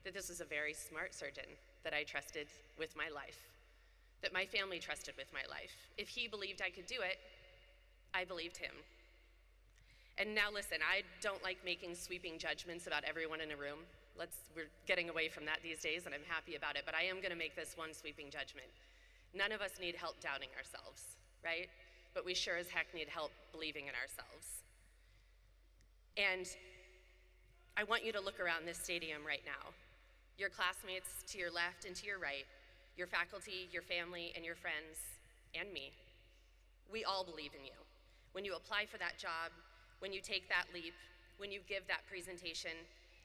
that this was a very smart surgeon that I trusted with my life, that my family trusted with my life. If he believed I could do it, I believed him. And now listen, I don't like making sweeping judgments about everyone in a room. We're getting away from that these days, and I'm happy about it, but I am gonna make this one sweeping judgment. None of us need help doubting ourselves, right? But we sure as heck need help believing in ourselves. And I want you to look around this stadium right now. Your classmates to your left and to your right, your faculty, your family, and your friends, and me. We all believe in you. When you apply for that job, when you take that leap, when you give that presentation,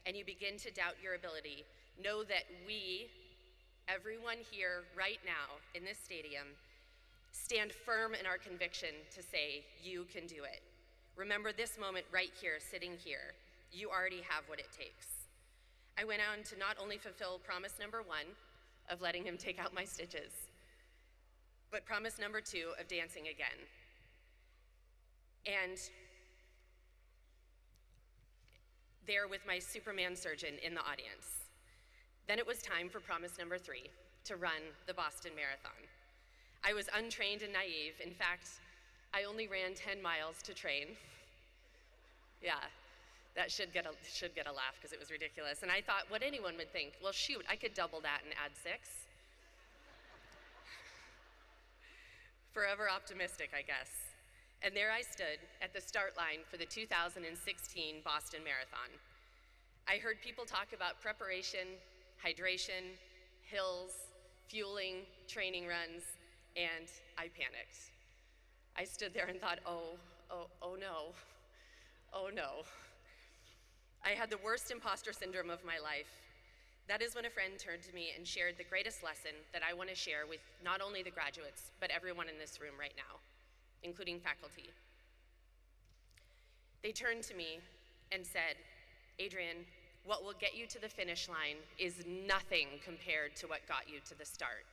and you begin to doubt your ability, know that we, everyone here right now in this stadium, stand firm in our conviction to say, you can do it. Remember this moment right here, sitting here. You already have what it takes. I went on to not only fulfill promise number 1 of letting him take out my stitches, but promise number 2 of dancing again. And there with my Superman surgeon in the audience. Then it was time for promise number 3, to run the Boston Marathon. I was untrained and naive. In fact, I only ran 10 miles to train. Yeah, that should get a laugh because it was ridiculous. And I thought what anyone would think, well shoot, I could double that and add 6. Forever optimistic, I guess. And there I stood at the start line for the 2016 Boston Marathon. I heard people talk about preparation, hydration, hills, fueling, training runs, and I panicked. I stood there and thought, oh oh no, oh no. I had the worst imposter syndrome of my life. That is when a friend turned to me and shared the greatest lesson that I want to share with not only the graduates, but everyone in this room right now, including faculty. They turned to me and said, Adrienne, what will get you to the finish line is nothing compared to what got you to the start.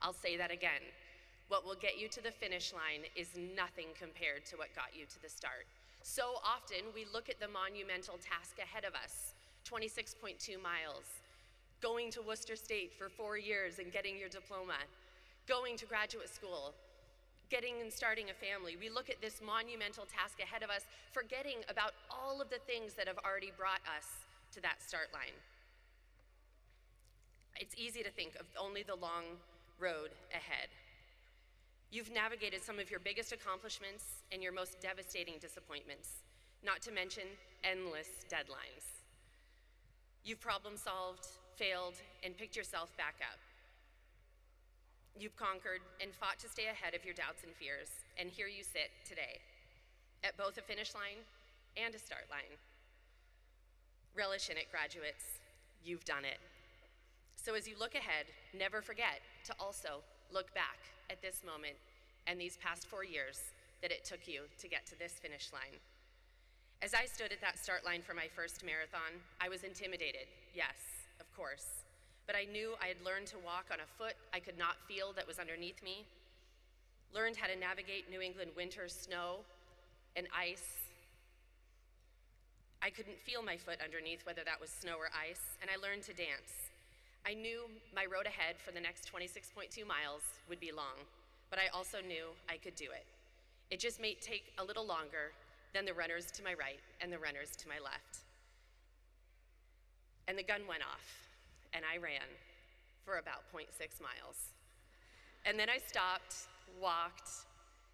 I'll say that again. What will get you to the finish line is nothing compared to what got you to the start. So often we look at the monumental task ahead of us, 26.2 miles, going to Worcester State for 4 years and getting your diploma, going to graduate school, getting and starting a family. We look at this monumental task ahead of us, forgetting about all of the things that have already brought us to that start line. It's easy to think of only the long road ahead. You've navigated some of your biggest accomplishments and your most devastating disappointments, not to mention endless deadlines. You've problem solved, failed, and picked yourself back up. You've conquered and fought to stay ahead of your doubts and fears, and here you sit today, at both a finish line and a start line. Relish in it, graduates. You've done it. So as you look ahead, never forget to also look back at this moment and these past 4 years that it took you to get to this finish line. As I stood at that start line for my first marathon, I was intimidated, yes, of course. But I knew I had learned to walk on a foot I could not feel that was underneath me, learned how to navigate New England winter snow and ice. I couldn't feel my foot underneath, whether that was snow or ice, and I learned to dance. I knew my road ahead for the next 26.2 miles would be long, but I also knew I could do it. It just may take a little longer than the runners to my right and the runners to my left. And the gun went off, and I ran for about 0.6 miles. And then I stopped, walked,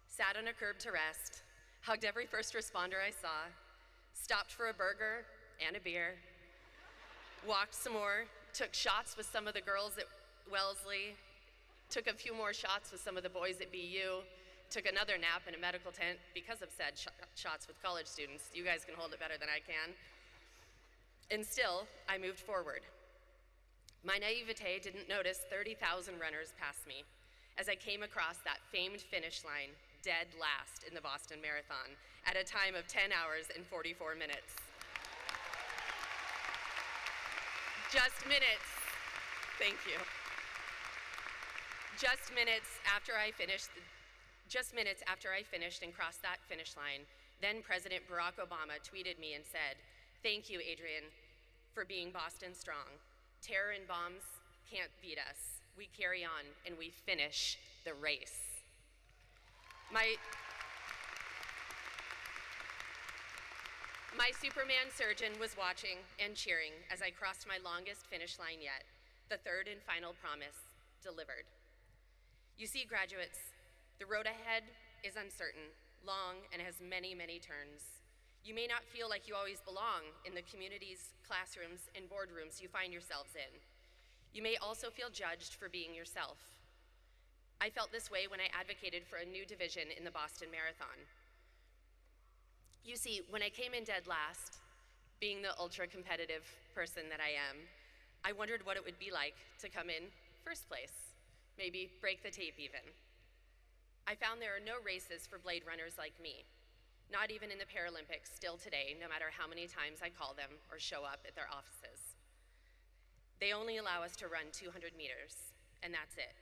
sat on a curb to rest, hugged every first responder I saw, stopped for a burger and a beer, walked some more, took shots with some of the girls at Wellesley, took a few more shots with some of the boys at BU, took another nap in a medical tent because of said shots with college students. You guys can hold it better than I can. And still, I moved forward. My naivete didn't notice 30,000 runners pass me as I came across that famed finish line dead last in the Boston Marathon at a time of 10 hours and 44 minutes. Just minutes, thank you. Just minutes after I finished and crossed that finish line, then President Barack Obama tweeted me and said, "Thank you, Adrienne, for being Boston strong. Terror and bombs can't beat us. We carry on and we finish the race." My Superman surgeon was watching and cheering as I crossed my longest finish line yet, the third and final promise delivered. You see, graduates, the road ahead is uncertain, long, and has many, many turns. You may not feel like you always belong in the communities, classrooms, and boardrooms you find yourselves in. You may also feel judged for being yourself. I felt this way when I advocated for a new division in the Boston Marathon. You see, when I came in dead last, being the ultra-competitive person that I am, I wondered what it would be like to come in first place, maybe break the tape even. I found there are no races for blade runners like me, not even in the Paralympics still today, no matter how many times I call them or show up at their offices. They only allow us to run 200 meters, and that's it.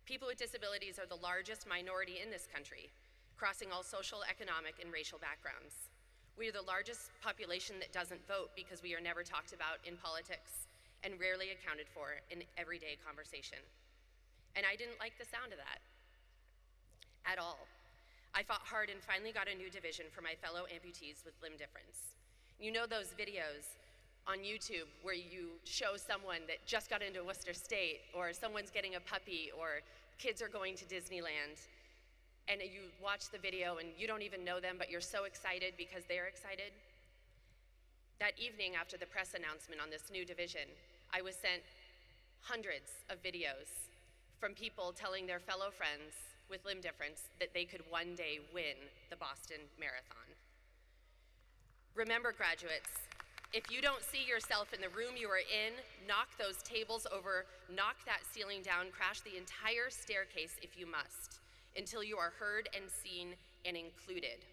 People with disabilities are the largest minority in this country, crossing all social, economic, and racial backgrounds. We are the largest population that doesn't vote because we are never talked about in politics and rarely accounted for in everyday conversation. And I didn't like the sound of that at all. I fought hard and finally got a new division for my fellow amputees with limb difference. You know those videos on YouTube where you show someone that just got into Worcester State, or someone's getting a puppy, or kids are going to Disneyland, and you watch the video and you don't even know them, but you're so excited because they're excited? That evening after the press announcement on this new division, I was sent hundreds of videos from people telling their fellow friends with limb difference that they could one day win the Boston Marathon. Remember, graduates, if you don't see yourself in the room you are in, knock those tables over, knock that ceiling down, crash the entire staircase if you must, until you are heard and seen and included.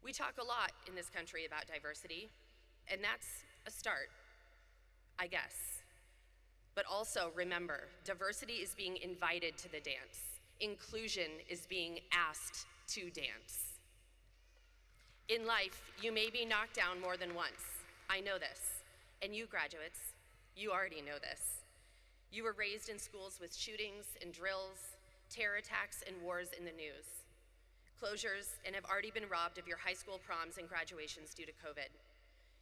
We talk a lot in this country about diversity, and that's a start, I guess. But also remember, diversity is being invited to the dance. Inclusion is being asked to dance. In life, you may be knocked down more than once. I know this. And you graduates, you already know this. You were raised in schools with shootings and drills, terror attacks and wars in the news, closures, and have already been robbed of your high school proms and graduations due to COVID.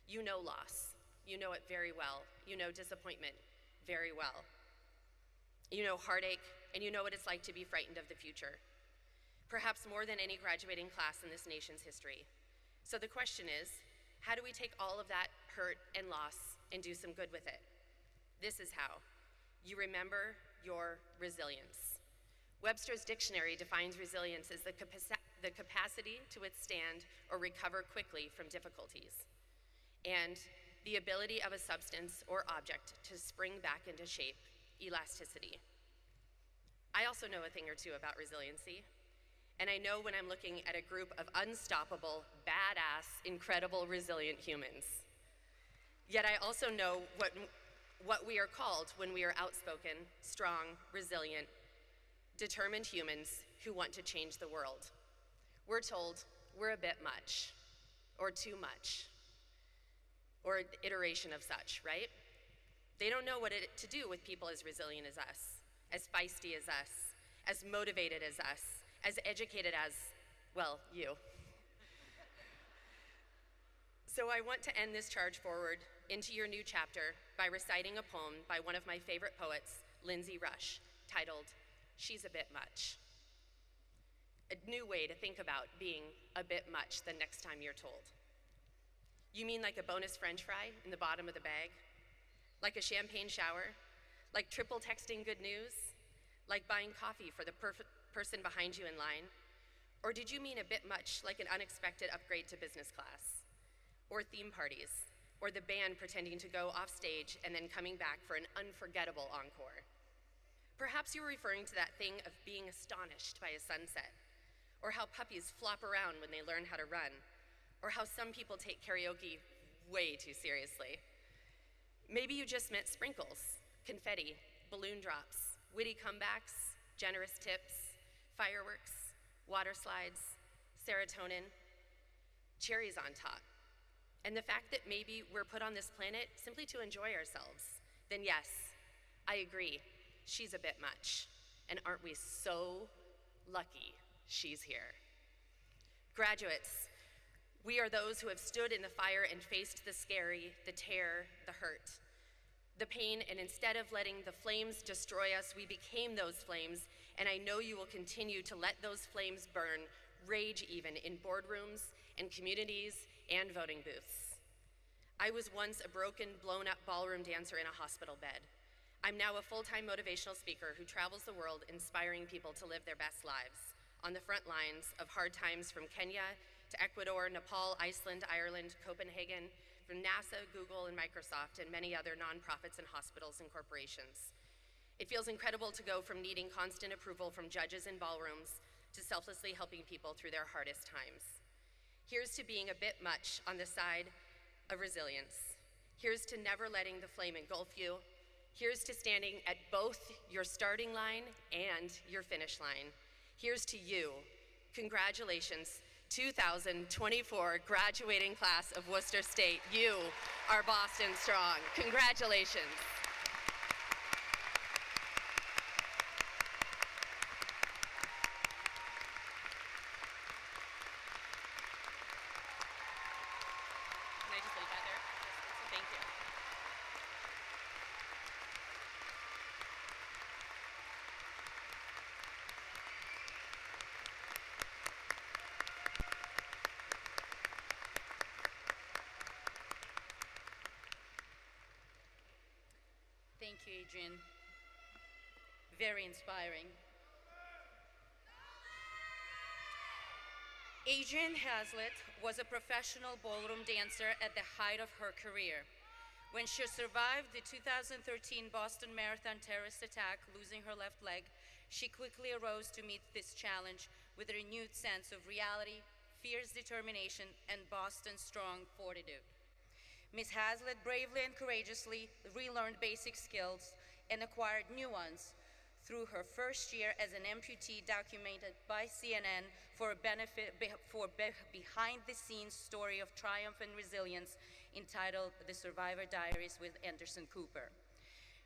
You know loss. You know it very well. You know disappointment very well. You know heartache, and you know what it's like to be frightened of the future. Perhaps more than any graduating class in this nation's history. So the question is, how do we take all of that hurt and loss and do some good with it? This is how. You remember your resilience. Webster's dictionary defines resilience as the capacity to withstand or recover quickly from difficulties, and the ability of a substance or object to spring back into shape, elasticity. I also know a thing or two about resiliency, and I know when I'm looking at a group of unstoppable, badass, incredible, resilient humans. Yet I also know what we are called when we are outspoken, strong, resilient, determined humans who want to change the world. We're told we're a bit much, or too much, or an iteration of such, right? They don't know what to do with people as resilient as us, as feisty as us, as motivated as us, as educated as, well, you. So I want to end this charge forward into your new chapter by reciting a poem by one of my favorite poets, Lindsay Rush, titled, She's a Bit Much. A new way to think about being a bit much the next time you're told. You mean like a bonus French fry in the bottom of the bag? Like a champagne shower? Like triple texting good news? Like buying coffee for the person behind you in line? Or did you mean a bit much like an unexpected upgrade to business class? Or theme parties? Or the band pretending to go off stage and then coming back for an unforgettable encore? Perhaps you're referring to that thing of being astonished by a sunset, or how puppies flop around when they learn how to run, or how some people take karaoke way too seriously. Maybe you just meant sprinkles, confetti, balloon drops, witty comebacks, generous tips, fireworks, water slides, serotonin, cherries on top. And the fact that maybe we're put on this planet simply to enjoy ourselves, then yes, I agree, she's a bit much. And aren't we so lucky she's here? Graduates, we are those who have stood in the fire and faced the scary, the terror, the hurt, the pain, and instead of letting the flames destroy us, we became those flames, and I know you will continue to let those flames burn, rage even, in boardrooms and communities and voting booths. I was once a broken, blown-up ballroom dancer in a hospital bed. I'm now a full-time motivational speaker who travels the world inspiring people to live their best lives on the front lines of hard times from Kenya to Ecuador, Nepal, Iceland, Ireland, Copenhagen, from NASA, Google, and Microsoft, and many other nonprofits and hospitals and corporations. It feels incredible to go from needing constant approval from judges in ballrooms to selflessly helping people through their hardest times. Here's to being a bit much on the side of resilience. Here's to never letting the flame engulf you. Here's to standing at both your starting line and your finish line. Here's to you. Congratulations, 2024 graduating class of Worcester State. You are Boston strong. Congratulations. Can I just leave that there? Thank you. Thank you, Adrian. Very inspiring. Adrienne Hazlitt was a professional ballroom dancer at the height of her career. When she survived the 2013 Boston Marathon terrorist attack, losing her left leg, she quickly arose to meet this challenge with a renewed sense of reality, fierce determination, and Boston's strong fortitude. Ms. Hazlitt bravely and courageously relearned basic skills and acquired new ones through her first year as an amputee, documented by CNN for a behind-the-scenes story of triumph and resilience entitled The Survivor Diaries with Anderson Cooper.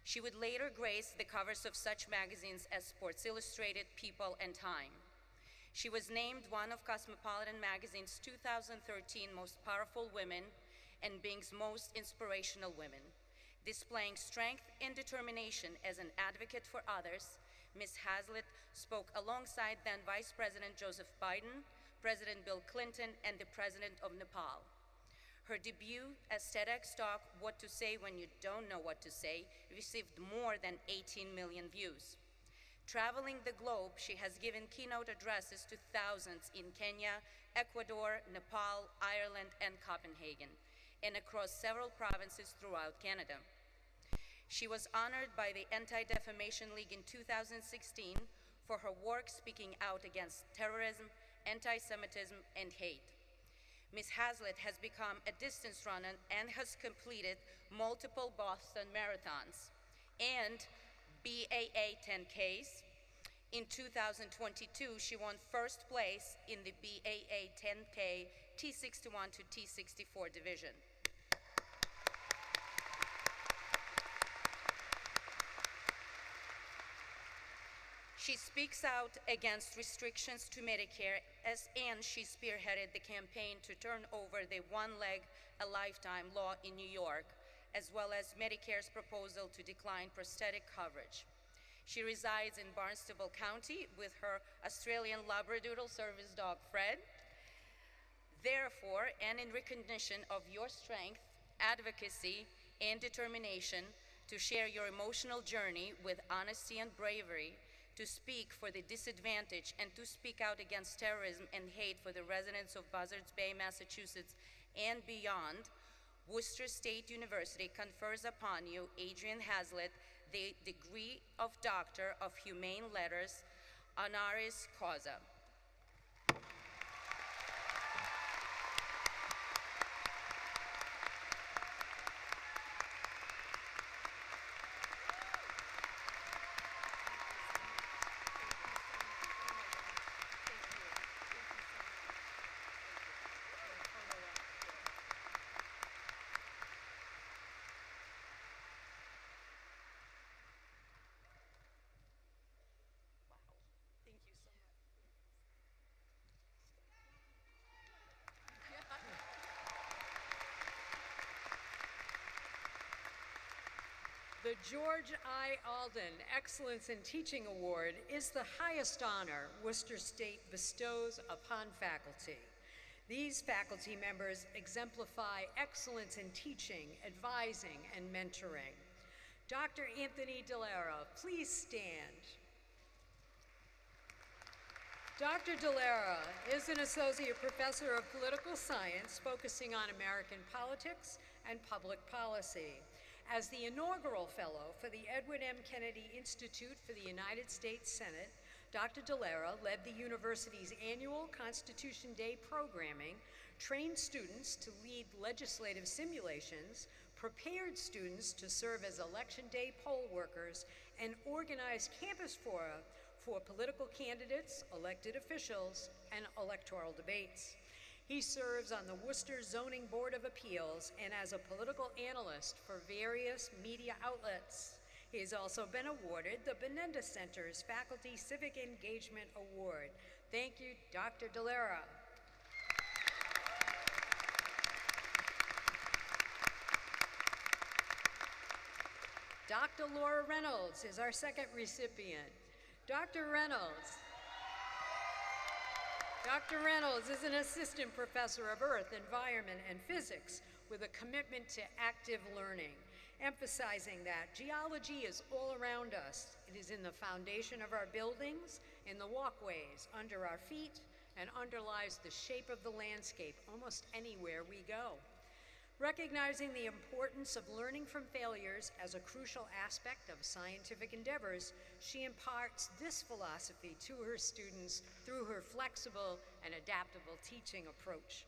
She would later grace the covers of such magazines as Sports Illustrated, People, and Time. She was named one of Cosmopolitan Magazine's 2013 Most Powerful Women and Bing's Most Inspirational Women. Displaying strength and determination as an advocate for others, Ms. Hazlitt spoke alongside then Vice President Joseph Biden, President Bill Clinton, and the President of Nepal. Her debut as TEDx talk, What to Say When You Don't Know What to Say, received more than 18 million views. Traveling the globe, she has given keynote addresses to thousands in Kenya, Ecuador, Nepal, Ireland, and Copenhagen, and across several provinces throughout Canada. She was honored by the Anti-Defamation League in 2016 for her work speaking out against terrorism, anti-Semitism, and hate. Ms. Hazlitt has become a distance runner and has completed multiple Boston marathons and BAA 10Ks. In 2022, she won first place in the BAA 10K T61 to T64 division. She speaks out against restrictions to Medicare, and she spearheaded the campaign to turn over the one leg a lifetime law in New York, as well as Medicare's proposal to decline prosthetic coverage. She resides in Barnstable County with her Australian Labradoodle service dog, Fred. Therefore, and in recognition of your strength, advocacy, and determination to share your emotional journey with honesty and bravery, to speak for the disadvantaged, and to speak out against terrorism and hate for the residents of Buzzards Bay, Massachusetts, and beyond, Worcester State University confers upon you, Adrienne Hazlitt, the degree of Doctor of Humane Letters, honoris causa. The George I. Alden Excellence in Teaching Award is the highest honor Worcester State bestows upon faculty. These faculty members exemplify excellence in teaching, advising, and mentoring. Dr. Anthony Dellera, please stand. Dr. Dellera is an associate professor of political science focusing on American politics and public policy. As the inaugural fellow for the Edward M. Kennedy Institute for the United States Senate, Dr. Dellera led the university's annual Constitution Day programming, trained students to lead legislative simulations, prepared students to serve as Election Day poll workers, and organized campus fora for political candidates, elected officials, and electoral debates. He serves on the Worcester Zoning Board of Appeals and as a political analyst for various media outlets. He has also been awarded the Benenda Center's Faculty Civic Engagement Award. Thank you, Dr. Dellera. Dr. Laura Reynolds is our second recipient. Dr. Reynolds is an assistant professor of Earth, Environment, and Physics with a commitment to active learning, emphasizing that geology is all around us. It is in the foundation of our buildings, in the walkways, under our feet, and underlies the shape of the landscape almost anywhere we go. Recognizing the importance of learning from failures as a crucial aspect of scientific endeavors, she imparts this philosophy to her students through her flexible and adaptable teaching approach.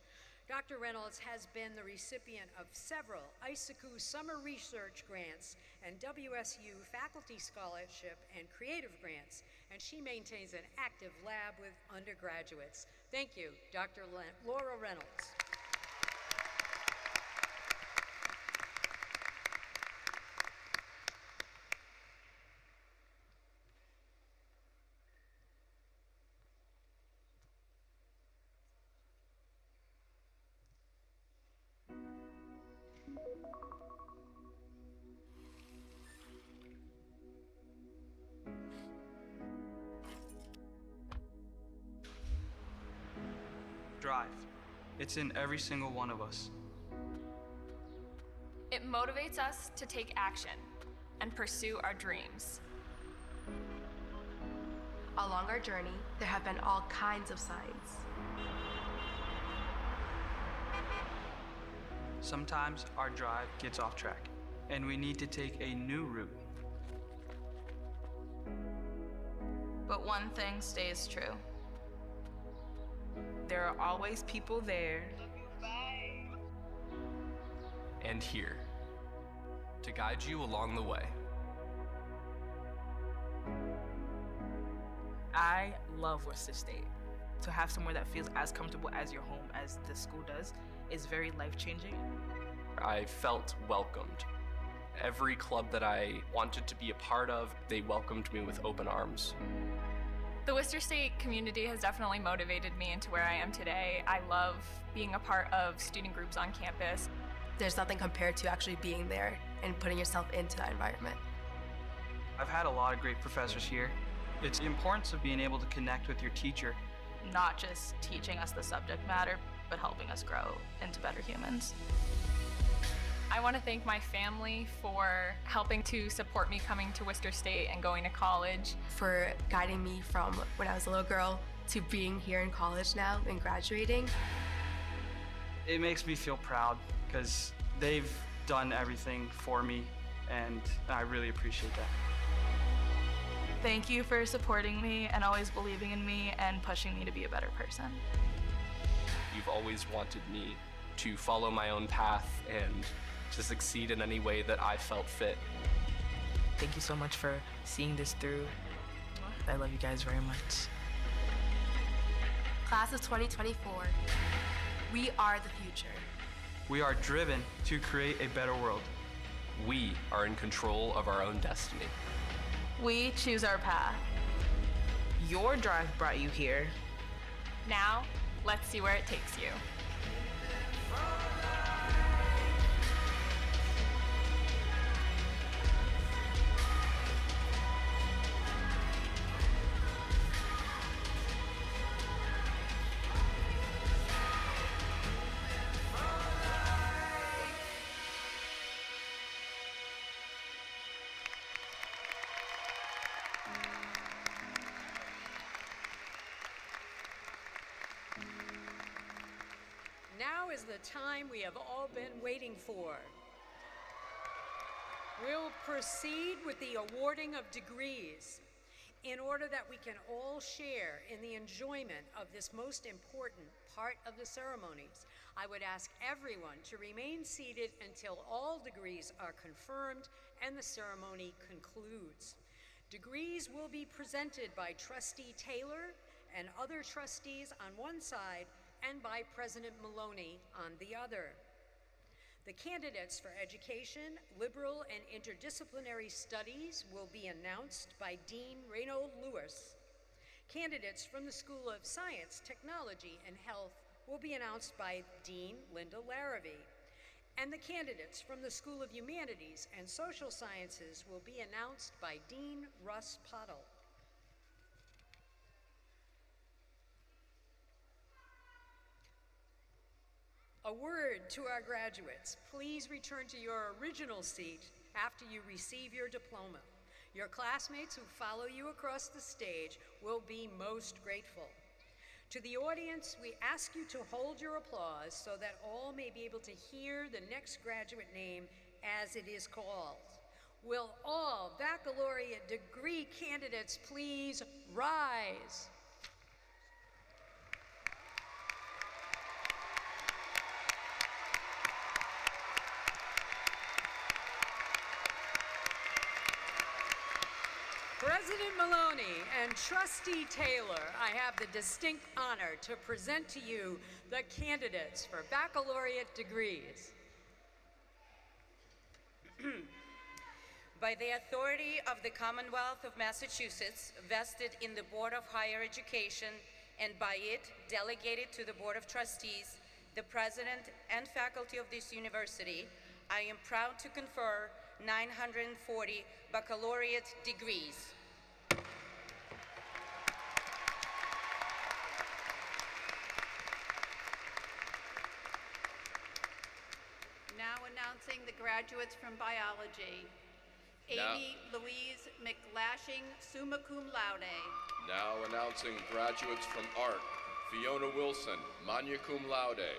Dr. Reynolds has been the recipient of several ISACU Summer Research Grants and WSU Faculty Scholarship and Creative Grants, and she maintains an active lab with undergraduates. Thank you, Dr. Laura Reynolds. Drive. It's in every single one of us. It motivates us to take action and pursue our dreams. Along our journey, there have been all kinds of signs. Sometimes our drive gets off track, and we need to take a new route. But one thing stays true. There are always people there. And here to guide you along the way. I love Worcester State. To have somewhere that feels as comfortable as your home as the school does is very life-changing. I felt welcomed. Every club that I wanted to be a part of, they welcomed me with open arms. The Worcester State community has definitely motivated me into where I am today. I love being a part of student groups on campus. There's nothing compared to actually being there and putting yourself into that environment. I've had a lot of great professors here. It's the importance of being able to connect with your teacher. Not just teaching us the subject matter, but helping us grow into better humans. I want to thank my family for helping to support me coming to Worcester State and going to college. For guiding me from when I was a little girl to being here in college now and graduating. It makes me feel proud because they've done everything for me, and I really appreciate that. Thank you for supporting me and always believing in me and pushing me to be a better person. You've always wanted me to follow my own path and to succeed in any way that I felt fit. Thank you so much for seeing this through. I love you guys very much. Class of 2024, we are the future. We are driven to create a better world. We are in control of our own destiny. We choose our path. Your drive brought you here. Now, let's see where it takes you. Now is the time we have all been waiting for. We'll proceed with the awarding of degrees. In order that we can all share in the enjoyment of this most important part of the ceremonies, I would ask everyone to remain seated until all degrees are confirmed and the ceremony concludes. Degrees will be presented by Trustee Taylor and other trustees on one side and by President Maloney on the other. The candidates for education, liberal, and interdisciplinary studies will be announced by Dean Reynold Lewis. Candidates from the School of Science, Technology, and Health will be announced by Dean Linda Larrabee. And the candidates from the School of Humanities and Social Sciences will be announced by Dean Russ Pottle. A word to our graduates. Please return to your original seat after you receive your diploma. Your classmates who follow you across the stage will be most grateful. To the audience, we ask you to hold your applause so that all may be able to hear the next graduate name as it is called. Will all baccalaureate degree candidates please rise? President Maloney and Trustee Taylor, I have the distinct honor to present to you the candidates for baccalaureate degrees. By the authority of the Commonwealth of Massachusetts, vested in the Board of Higher Education, and by it delegated to the Board of Trustees, the President and faculty of this university, I am proud to confer 940 baccalaureate degrees. Now announcing the graduates from biology. Amy Louise McLashing, summa cum laude. Now announcing graduates from art. Fiona Wilson, magna cum laude.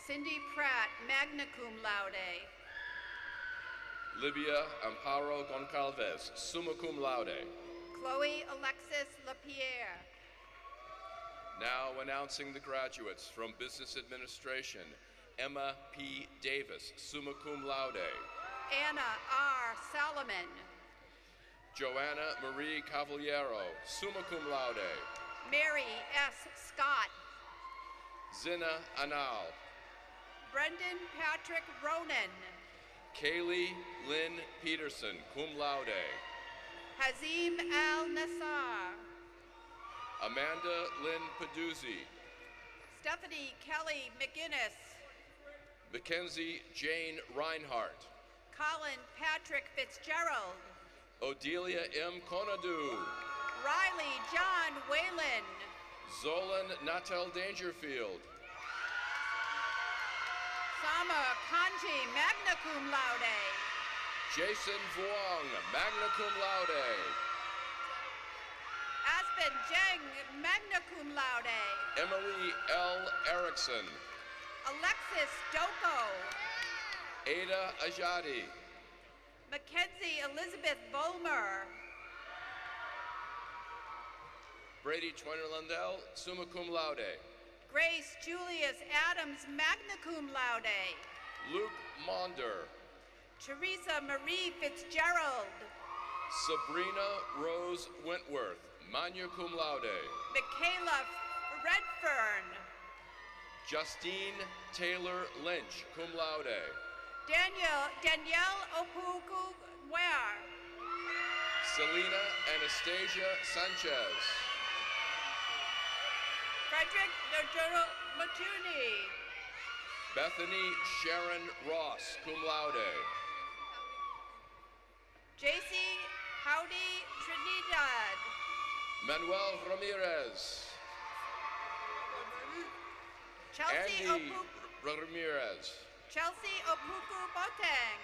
Cindy Pratt, magna cum laude. Livia Amparo Goncalves, summa cum laude. Chloe Alexis LaPierre. Now announcing the graduates from Business Administration. Emma P. Davis, summa cum laude. Anna R. Salomon. Joanna Marie Cavaliero, summa cum laude. Mary S. Scott. Zina Anal. Brendan Patrick Ronan. Kaylee Lynn Peterson, cum laude. Hazim Al Nassar. Amanda Lynn Peduzzi. Stephanie Kelly McGinnis. Mackenzie Jane Reinhardt. Colin Patrick Fitzgerald. Odelia M. Conadu. Riley John Whalen. Zolan Natal Dangerfield. Sama Kanji, magna cum laude. Jason Vuong, magna cum laude. Aspen Jeng, magna cum laude. Emily L. Erickson. Alexis Doko. Ada Ajadi. Mackenzie Elizabeth Volmer. Brady Troiner-Lundell, summa cum laude. Grace Julius Adams, magna cum laude. Luke Maunder. Teresa Marie Fitzgerald. Sabrina Rose Wentworth, magna cum laude. Michaela Redfern. Justine Taylor Lynch, cum laude. Danielle Opuku Ware. Selena Anastasia Sanchez. Frederick Matuni. Bethany Sharon Ross, cum laude. JC Howdy Trinidad. Manuel Ramirez. Chelsea Andy Ramirez. Chelsea Opuku Boteng.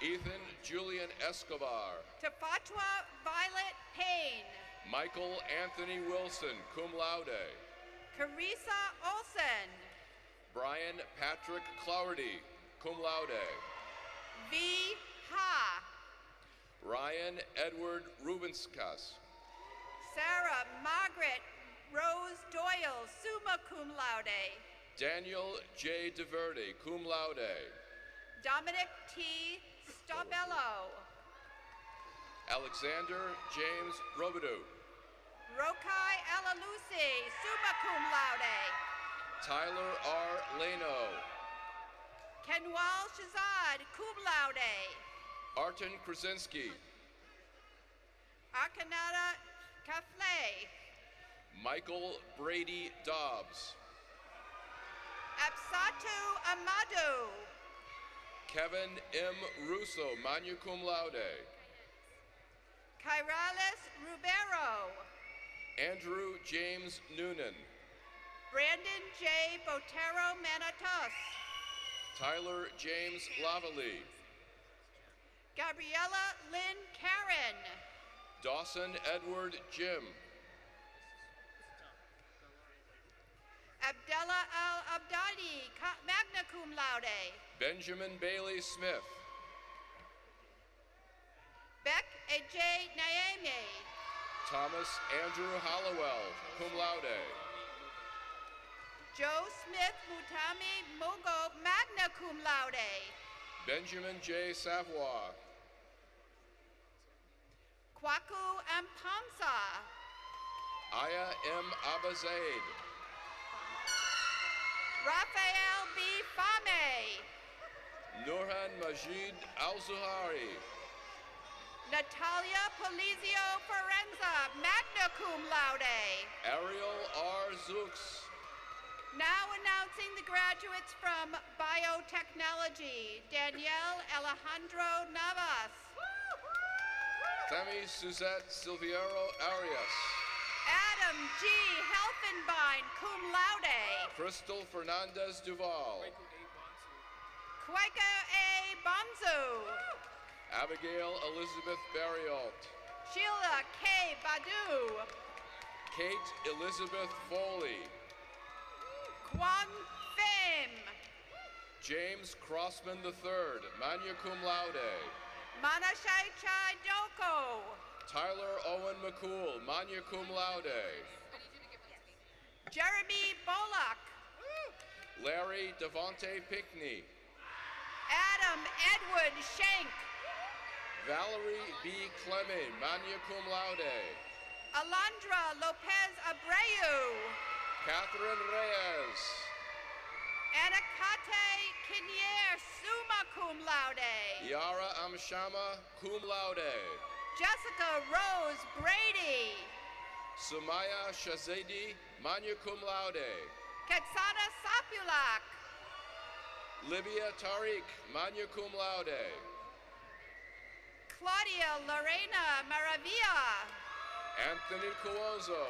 Ethan Julian Escobar. Tafatwa Violet Payne. Michael Anthony Wilson, cum laude. Carissa Olsen. Brian Patrick Clougherty, cum laude. V. Ha. Ryan Edward Rubinskas. Sarah Margaret Rose Doyle, summa cum laude. Daniel J. DeVerde, cum laude. Dominic T. Stabello. Alexander James Robidoux. Rokai Elalusi, summa cum laude. Tyler R. Leno. Kenwal Shazad, cum laude. Arton Krasinski. Arkanata Kafle. Michael Brady Dobbs. Absatu Amadou. Kevin M. Russo, magna cum laude. Kyralis Rubero. Andrew James Noonan. Brandon J. Botero Manatos. Tyler James Lavallee. Gabriella Lynn Karen. Dawson Edward Jim. Abdali, magna cum laude. Benjamin Bailey Smith. Beck A.J. Naeme. Thomas Andrew Hollowell, cum laude. Joe Smith Mutami Mogo, magna cum laude. Benjamin J. Savoy. Kwaku Mpansa. Aya M. Abazaid. Raphael B. Fame. Nurhan Majid Al-Zuhari. Natalia Polizio Forenza, magna cum laude. Ariel R. Zooks. Now announcing the graduates from biotechnology, Danielle Alejandro Navas. Themi Suzette Silviero Arias. Adam G. Helfenbein, cum laude. Crystal Fernandez Duval. Kwaika A. Bonzo. Abigail Elizabeth Barrialt. Sheila K. Badu. Kate Elizabeth Foley. Kwan Pham. James Crossman III, magna cum laude. Manashai Chai Doko. Tyler Owen McCool, magna cum laude. Jeremy Bullock. Larry Devonte Pinkney. Adam Edward Shank. Valerie B. Clement, magna cum laude. Alondra Lopez Abreu. Catherine Reyes. Anacate Kinyer, summa cum laude. Yara Amshama, cum laude. Jessica Rose Brady. Sumaya Shazedi, magna cum laude. Katsana Sapulak. Libya Tariq, magna cum laude. Claudia Lorena Maravilla. Anthony Cuozo.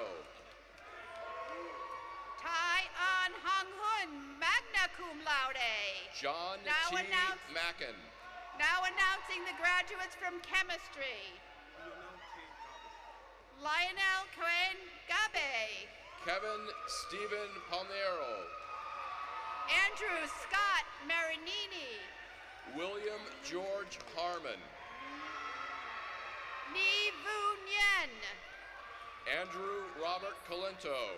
Tai An Hong Hun, magna cum laude. John Now T. announce- Mackin. Now announcing the graduates from chemistry. Lionel Cohen Gabe. Kevin Stephen Palmero. Andrew Scott Marinini. William George Harmon. Ni Vu Nguyen. Andrew Robert Colento.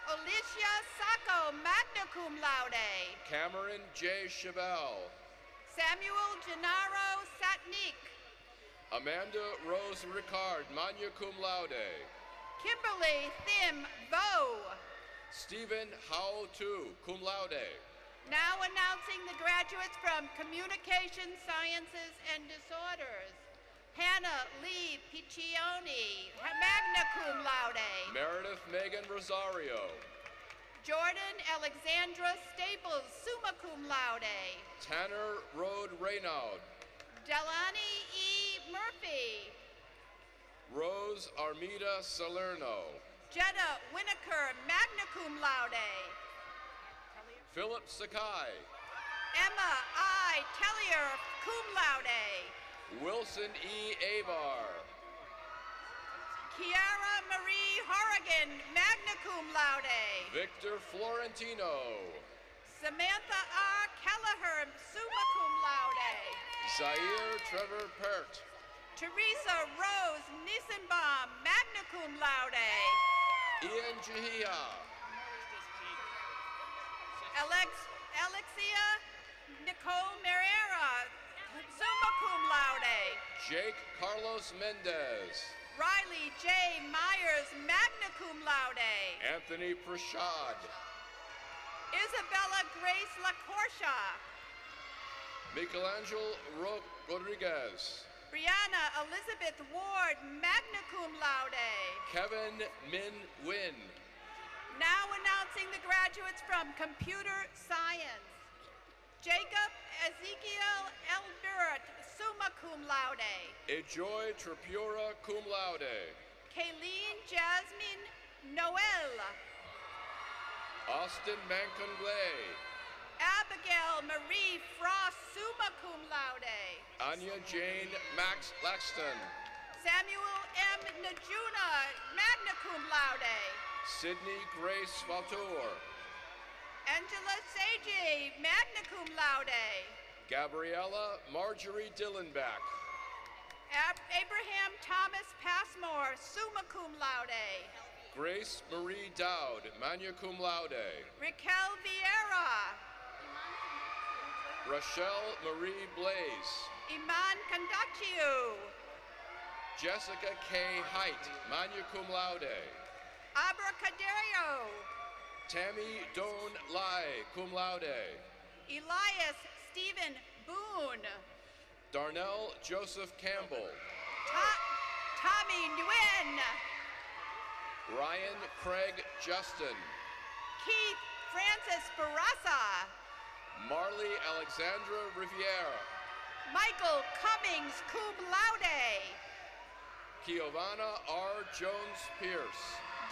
Alicia Sacco, magna cum laude. Cameron J. Chabelle. Samuel Gennaro Satnik. Amanda Rose Ricard, magna cum laude. Kimberly Thim Vo. Stephen Howe Tu, cum laude. Now announcing the graduates from Communication Sciences and Disorders. Hannah Lee Piccioni, magna cum laude. Meredith Megan Rosario. Jordan Alexandra Staples, summa cum laude. Tanner Rode Reynaud. Delani E. Murphy. Rose Armida Salerno. Jenna Winokur, magna cum laude. Philip Sakai. Emma I. Tellier, cum laude. Wilson E. Abar. Kiara Marie Horrigan, magna cum laude. Victor Florentino. Samantha R. Kelleher, summa cum laude. Zaire Trevor Pert. Teresa Rose Nissenbaum, magna cum laude. Ian Jahia. Alexia Nicole Merera, summa cum laude. Jake Carlos Mendez. Riley J. Myers, magna cum laude. Anthony Prashad. Isabella Grace LaCourcia. Michelangelo Rodriguez. Brianna Elizabeth Ward, magna cum laude. Kevin Min Win. Now announcing the graduates from Computer Science. Jacob Ezekiel Elbert, summa cum laude. Ejoy Tripura cum laude. Kayleen Jasmine Noel. Austin Manconglay. Abigail Marie Frost, summa cum laude. Anya Jane Max Laxton. Samuel M. Najuna, magna cum laude. Sydney Grace Vautour. Angela Seiji, magna cum laude. Gabriella Marjorie Dillenbach. Abraham Thomas Passmore, summa cum laude. Grace Marie Dowd, magna cum laude. Raquel Vieira. Rochelle Marie Blaze. Iman Kandacciu. Jessica K. Height, magna cum laude. Abracadero. Tammy Doan Lai, cum laude. Elias Stephen Boone. Darnell Joseph Campbell. Tommy Nguyen. Ryan Craig Justin. Keith Francis Barassa. Marley Alexandra Riviera. Michael Cummings, cum laude. Giovanna R. Jones Pierce.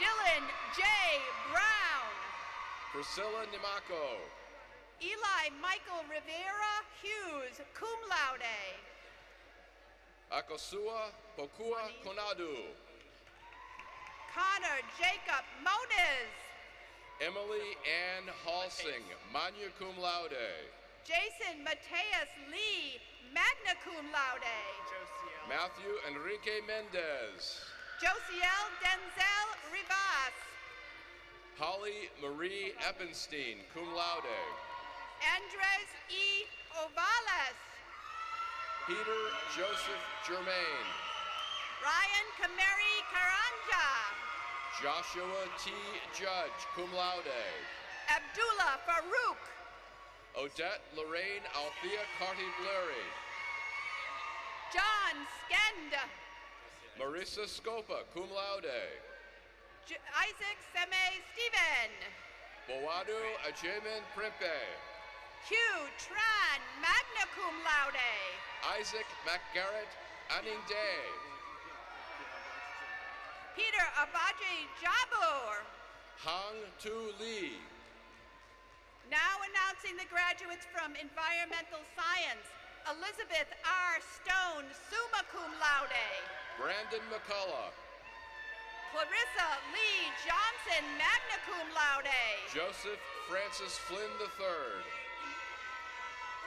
Dylan J. Brown. Priscilla Nimako. Eli Michael Rivera Hughes, cum laude. Akosua Pokua Konadu. Connor Jacob Moniz. Emily Ann Halsing, magna cum laude. Jason Mateus Lee, magna cum laude. Matthew Enrique Mendez. Josiel Denzel Rivas. Holly Marie Eppenstein, cum laude. Andres E. Ovales. Peter Joseph Germain. Ryan Kameri Karanja. Joshua T. Judge, cum laude. Abdullah Farouk. Odette Lorraine Althea Carty Blurry. John Skend. Marissa Scopa, cum laude. Isaac Seme Stephen. Boadu Ajemin Primpe. Hugh Tran, magna cum laude. Isaac McGarrett Anning Day. Peter Abaji Jabur. Hang Tu Lee. Now announcing the graduates from Environmental Science. Elizabeth R. Stone, summa cum laude. Brandon McCullough. Clarissa Lee Johnson, magna cum laude. Joseph Francis Flynn III.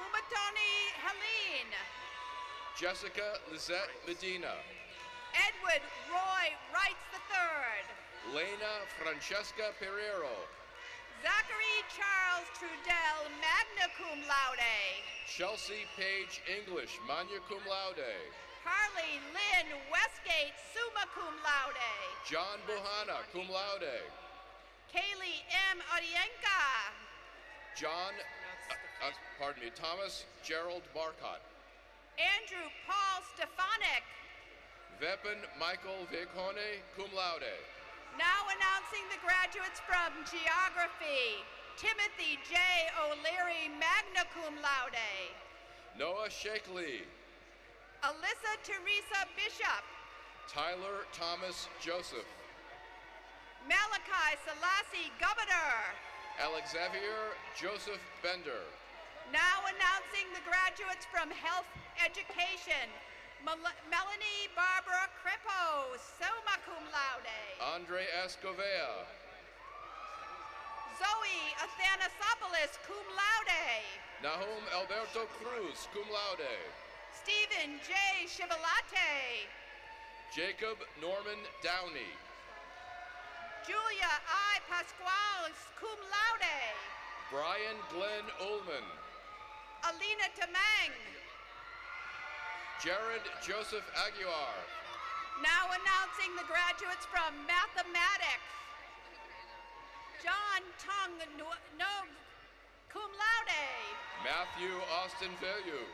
Umatoni Helene. Jessica Lizette Medina. Edward Roy Wrights III. Lena Francesca Pereiro. Zachary Charles Trudell, magna cum laude. Chelsea Page English, magna cum laude. Harley Lynn Westgate, summa cum laude. John Buhana, cum laude. Kaylee M. Orienka. Thomas Gerald Marcotte. Andrew Paul Stefanik. Vepin Michael Vigone, cum laude. Now announcing the graduates from Geography. Timothy J. O'Leary, magna cum laude. Noah Shakely. Alyssa Teresa Bishop. Tyler Thomas Joseph. Malachi Selassie Governor. Alexavier Joseph Bender. Now announcing the graduates from Health Education. Melanie Barbara Crepo, summa cum laude. Andre Escovea. Zoe Athanasopoulos, cum laude. Nahum Alberto Cruz, cum laude. Stephen J. Chivalate. Jacob Norman Downey. Julia I. Pasquales, cum laude. Brian Glenn Ullman. Alina Tamang. Jared Joseph Aguiar. Now announcing the graduates from Mathematics. John Tung Nog, cum laude. Matthew Austin Veilleux.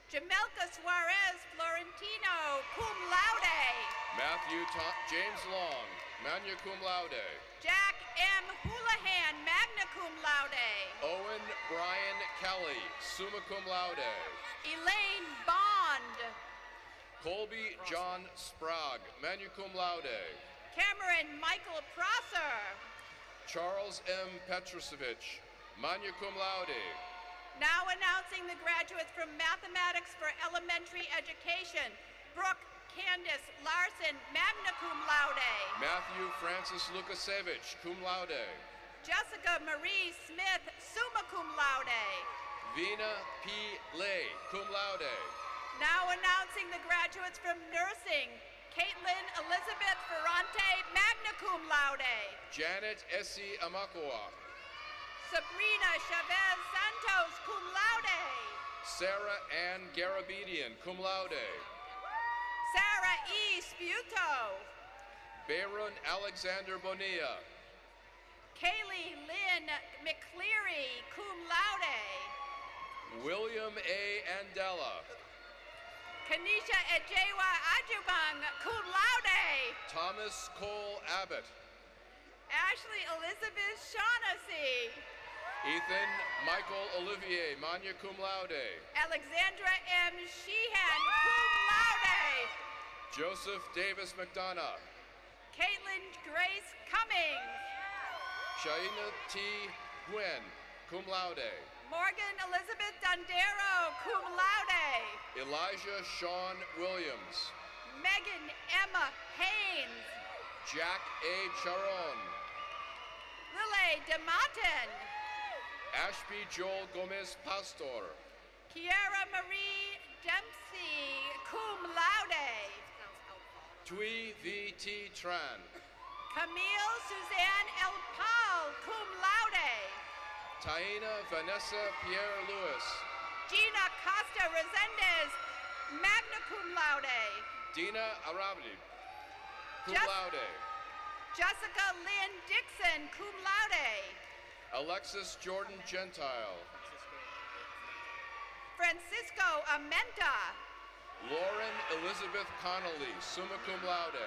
Jamelka Suarez Florentino, cum laude. James Long, magna cum laude. Jack M. Houlihan, magna cum laude. Owen Brian Kelly, summa cum laude. Elaine Bond. Colby John Sprague, magna cum laude. Cameron Michael Prosser. Charles M. Petrosevich, magna cum laude. Now announcing the graduates from Mathematics for Elementary Education. Brooke Candace Larson, magna cum laude. Matthew Francis Lukasevich, cum laude. Jessica Marie Smith, summa cum laude. Vina P. Lay, cum laude. Now announcing the graduates from nursing. Caitlin Elizabeth Ferrante, magna cum laude. Janet Essie Amakua. Sabrina Chavez Santos, cum laude. Sarah Ann Garabedian, cum laude. Sarah E. Sputo. Bayron Alexander Bonilla. Kaylee Lynn McCleary, cum laude. William A. Andela. Kanisha Ejewa Ajubang, cum laude. Thomas Cole Abbott. Ashley Elizabeth Shaughnessy. Ethan Michael Olivier, magna cum laude. Alexandra M. Sheehan, cum laude. Joseph Davis McDonough. Caitlin Grace Cummings. Shaina T. Gwen, cum laude. Morgan Elizabeth Dondero, cum laude. Elijah Sean Williams. Megan Emma Haynes. Jack A. Charon. Lily DeMattin. Ashby Joel Gomez Pastor. Kiara Marie Dempsey, cum laude. Tui V. T. Tran. Camille Suzanne El Paul, cum laude. Taina Vanessa Pierre Lewis. Gina Costa Resendez, magna cum laude. Dina Arabdi, cum laude. Jessica Lynn Dixon, cum laude. Alexis Jordan Gentile. Francisco Amenta. Lauren Elizabeth Connolly, summa cum laude.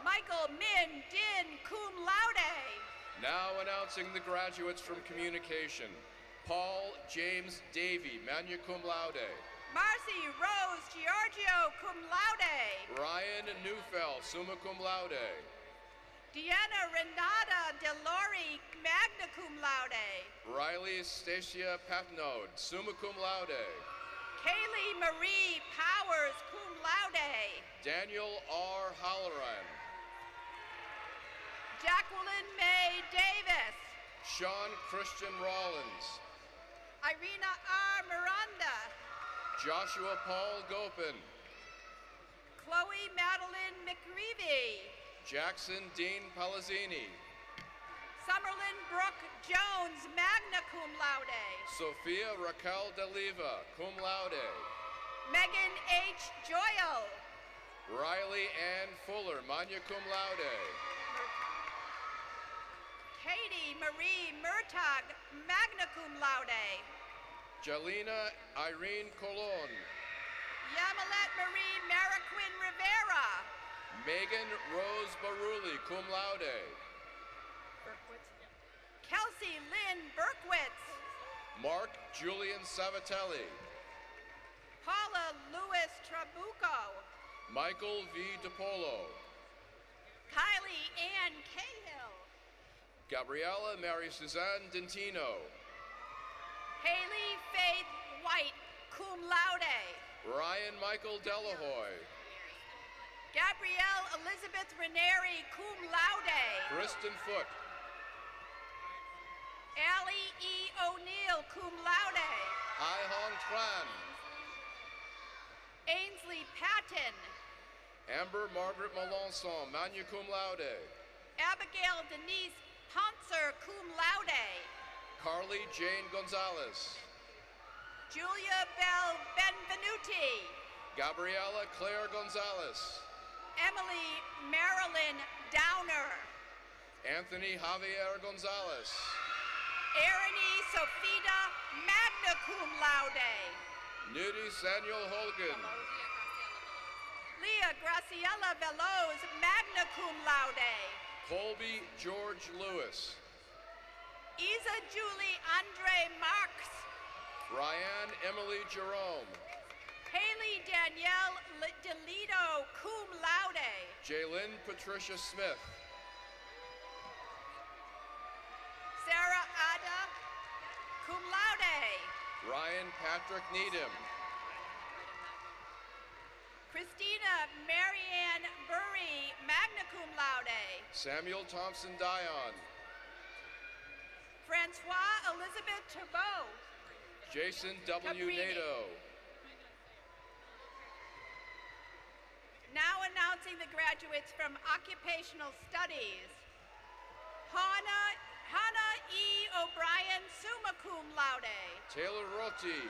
Michael Min Din, cum laude. Now announcing the graduates from communication. Paul James Davey, magna cum laude. Marcy Rose Giorgio, cum laude. Ryan Neufeld, summa cum laude. Deanna Renata Delori, magna cum laude. Riley Stacia Patnode, summa cum laude. Kaylee Marie Powers, cum laude. Daniel R. Halloran. Jacqueline May Davis. Sean Christian Rollins. Irina R. Miranda. Joshua Paul Gopin. Chloe Madeline McGreevy. Jackson Dean Palazzini. Summerlin Brooke Jones, magna cum laude. Sophia Raquel Deliva, cum laude. Megan H. Joyle. Riley Ann Fuller, magna cum laude. Katie Marie Murtagh, magna cum laude. Jalina Irene Colon. Yamilet Marie Mariquin Rivera. Megan Rose Baruli, cum laude. Kelsey Lynn Berkowitz. Mark Julian Savatelli. Paula Lewis Trabuco. Michael V. DePolo. Kylie Ann Cahill. Gabriella Mary Suzanne Dentino. Haley Faith White, cum laude. Ryan Michael Delahoy. Gabrielle Elizabeth Ranieri, cum laude. Kristen Foote. Allie E. O'Neill, cum laude. Hai Hong Tran. Ainsley Patton. Amber Margaret Melanson, magna cum laude. Abigail Denise Pontzer, cum laude. Carly Jane Gonzalez. Julia Bell Benvenuti. Gabriela Claire Gonzalez. Emily Marilyn Downer. Anthony Javier Gonzalez. Ernie Sofita, magna cum laude. Nudie Samuel Holgen. Leah Graciela Veloz, magna cum laude. Colby George Lewis. Isa Julie Andre Marx. Ryan Emily Jerome. Haley Danielle Delito, cum laude. Jaylyn Patricia Smith. Sarah Ada, cum laude. Ryan Patrick Needham. Christina Marianne Burry, magna cum laude. Samuel Thompson Dion. Francois Elizabeth Turbo. Jason W. Caprini. Nato. Now announcing the graduates from Occupational Studies. Hannah E. O'Brien, summa cum laude. Taylor Roti.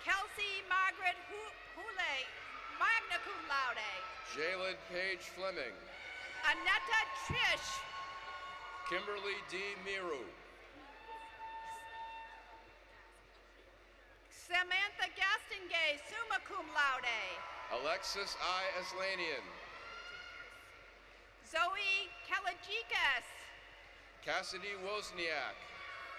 Kelsey Margaret Hule, magna cum laude. Jalen Page Fleming. Annetta Trish. Kimberly D. Miru. Samantha Gastingay, summa cum laude. Alexis I. Aslanian. Zoe Kalajikas. Cassidy Wozniak.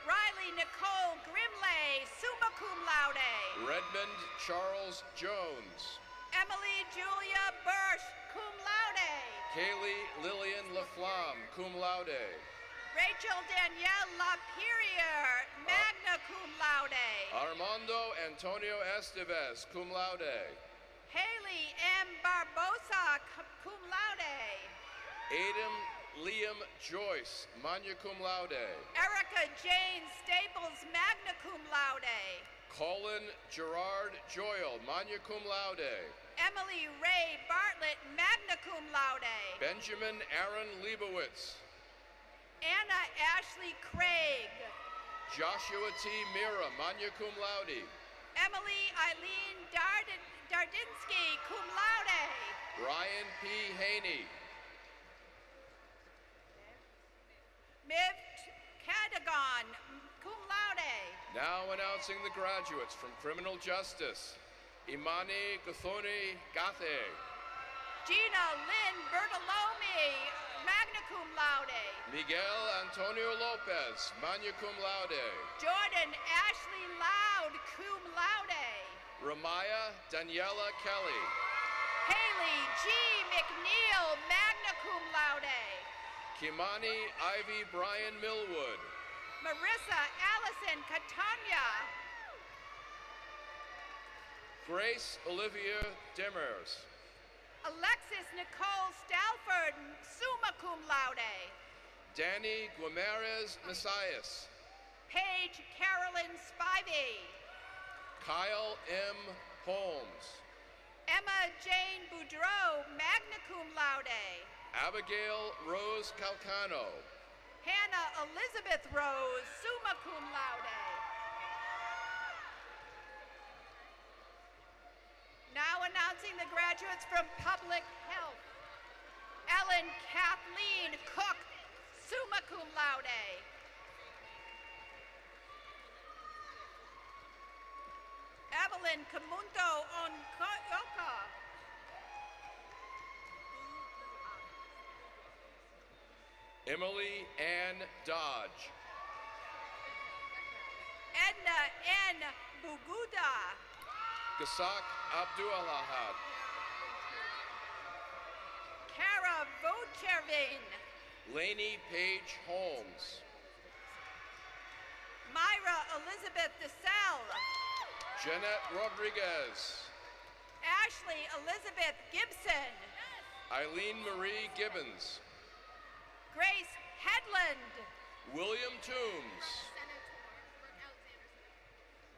Riley Nicole Grimley, summa cum laude. Redmond Charles Jones. Emily Julia Bursch, cum laude. Kaylee Lillian Laflamme, cum laude. Rachel Danielle Lapierre, magna cum laude. Armando Antonio Estevez, cum laude. Haley M. Barbosa, cum laude. Adam Liam Joyce, magna cum laude. Erica Jane Staples, magna cum laude. Colin Gerard Joyle, magna cum laude. Emily Ray Bartlett, magna cum laude. Benjamin Aaron Leibowitz. Anna Ashley Craig. Joshua T. Mira, magna cum laude. Emily Eileen Dardinsky, cum laude. Ryan P. Haney. Miv Cadogan, cum laude. Now announcing the graduates from Criminal Justice. Imani Gathoni Gathe. Gina Lynn Bertolome, magna cum laude. Miguel Antonio Lopez, magna cum laude. Jordan Ashley Loud, cum laude. Ramaya Daniela Kelly. Haley G. McNeil, magna cum laude. Kimani Ivy Brian Millwood. Marissa Allison Catania. Grace Olivia Demers. Alexis Nicole Stalford, summa cum laude. Danny Guimarães Messias. Paige Carolyn Spivey. Kyle M. Holmes. Emma Jane Boudreau, magna cum laude. Abigail Rose Calcano. Hannah Elizabeth Rose, summa cum laude. Now announcing the graduates from Public Health. Ellen Kathleen Cook, summa cum laude. Evelyn Kamunto Onkoyoka. Emily Ann Dodge. Edna N. Buguda. Gasak Abdualahad. Kara Vochervin. Lainey Page Holmes. Myra Elizabeth DeSalle. Jeanette Rodriguez. Ashley Elizabeth Gibson. Eileen Marie Gibbons. Grace Headland. William Toombs.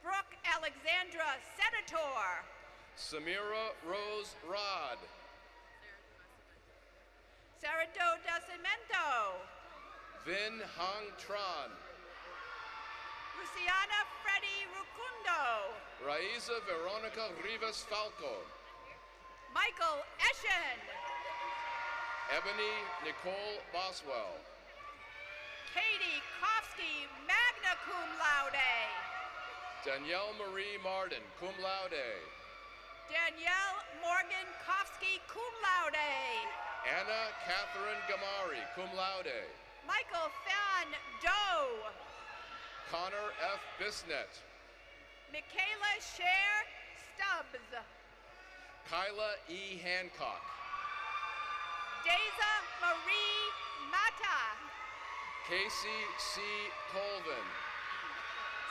Brooke Alexandra Senator. Samira Rose Rod. Sarado da Cimento. Vin Hong Tran. Luciana Freddy Rukundo. Raiza Veronica Rivas Falco. Michael Eschen. Ebony Nicole Boswell. Katie Kofsky, magna cum laude. Danielle Marie Martin, cum laude. Danielle Morgan Kofsky, cum laude. Anna Catherine Gamari, cum laude. Michael Fan Doe. Connor F. Bisnet. Michaela Cher Stubbs. Kyla E. Hancock. Deza Marie Mata. Casey C. Colvin.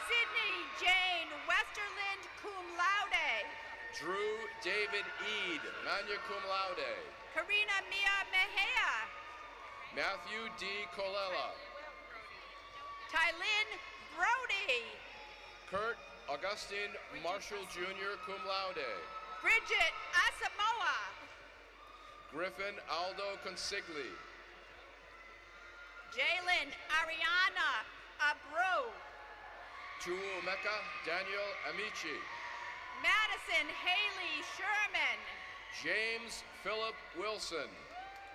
Sydney Jane Westerland, cum laude. Drew David Ead, magna cum laude. Karina Mia Mejia. Matthew D. Colella. Tylynn Brody. Kurt Augustine Marshall Jr., cum laude. Bridget Asamoah. Griffin Aldo Consigli. Jalen Ariana Abreu. Chuomeka Daniel Amici. Madison Haley Sherman. James Philip Wilson.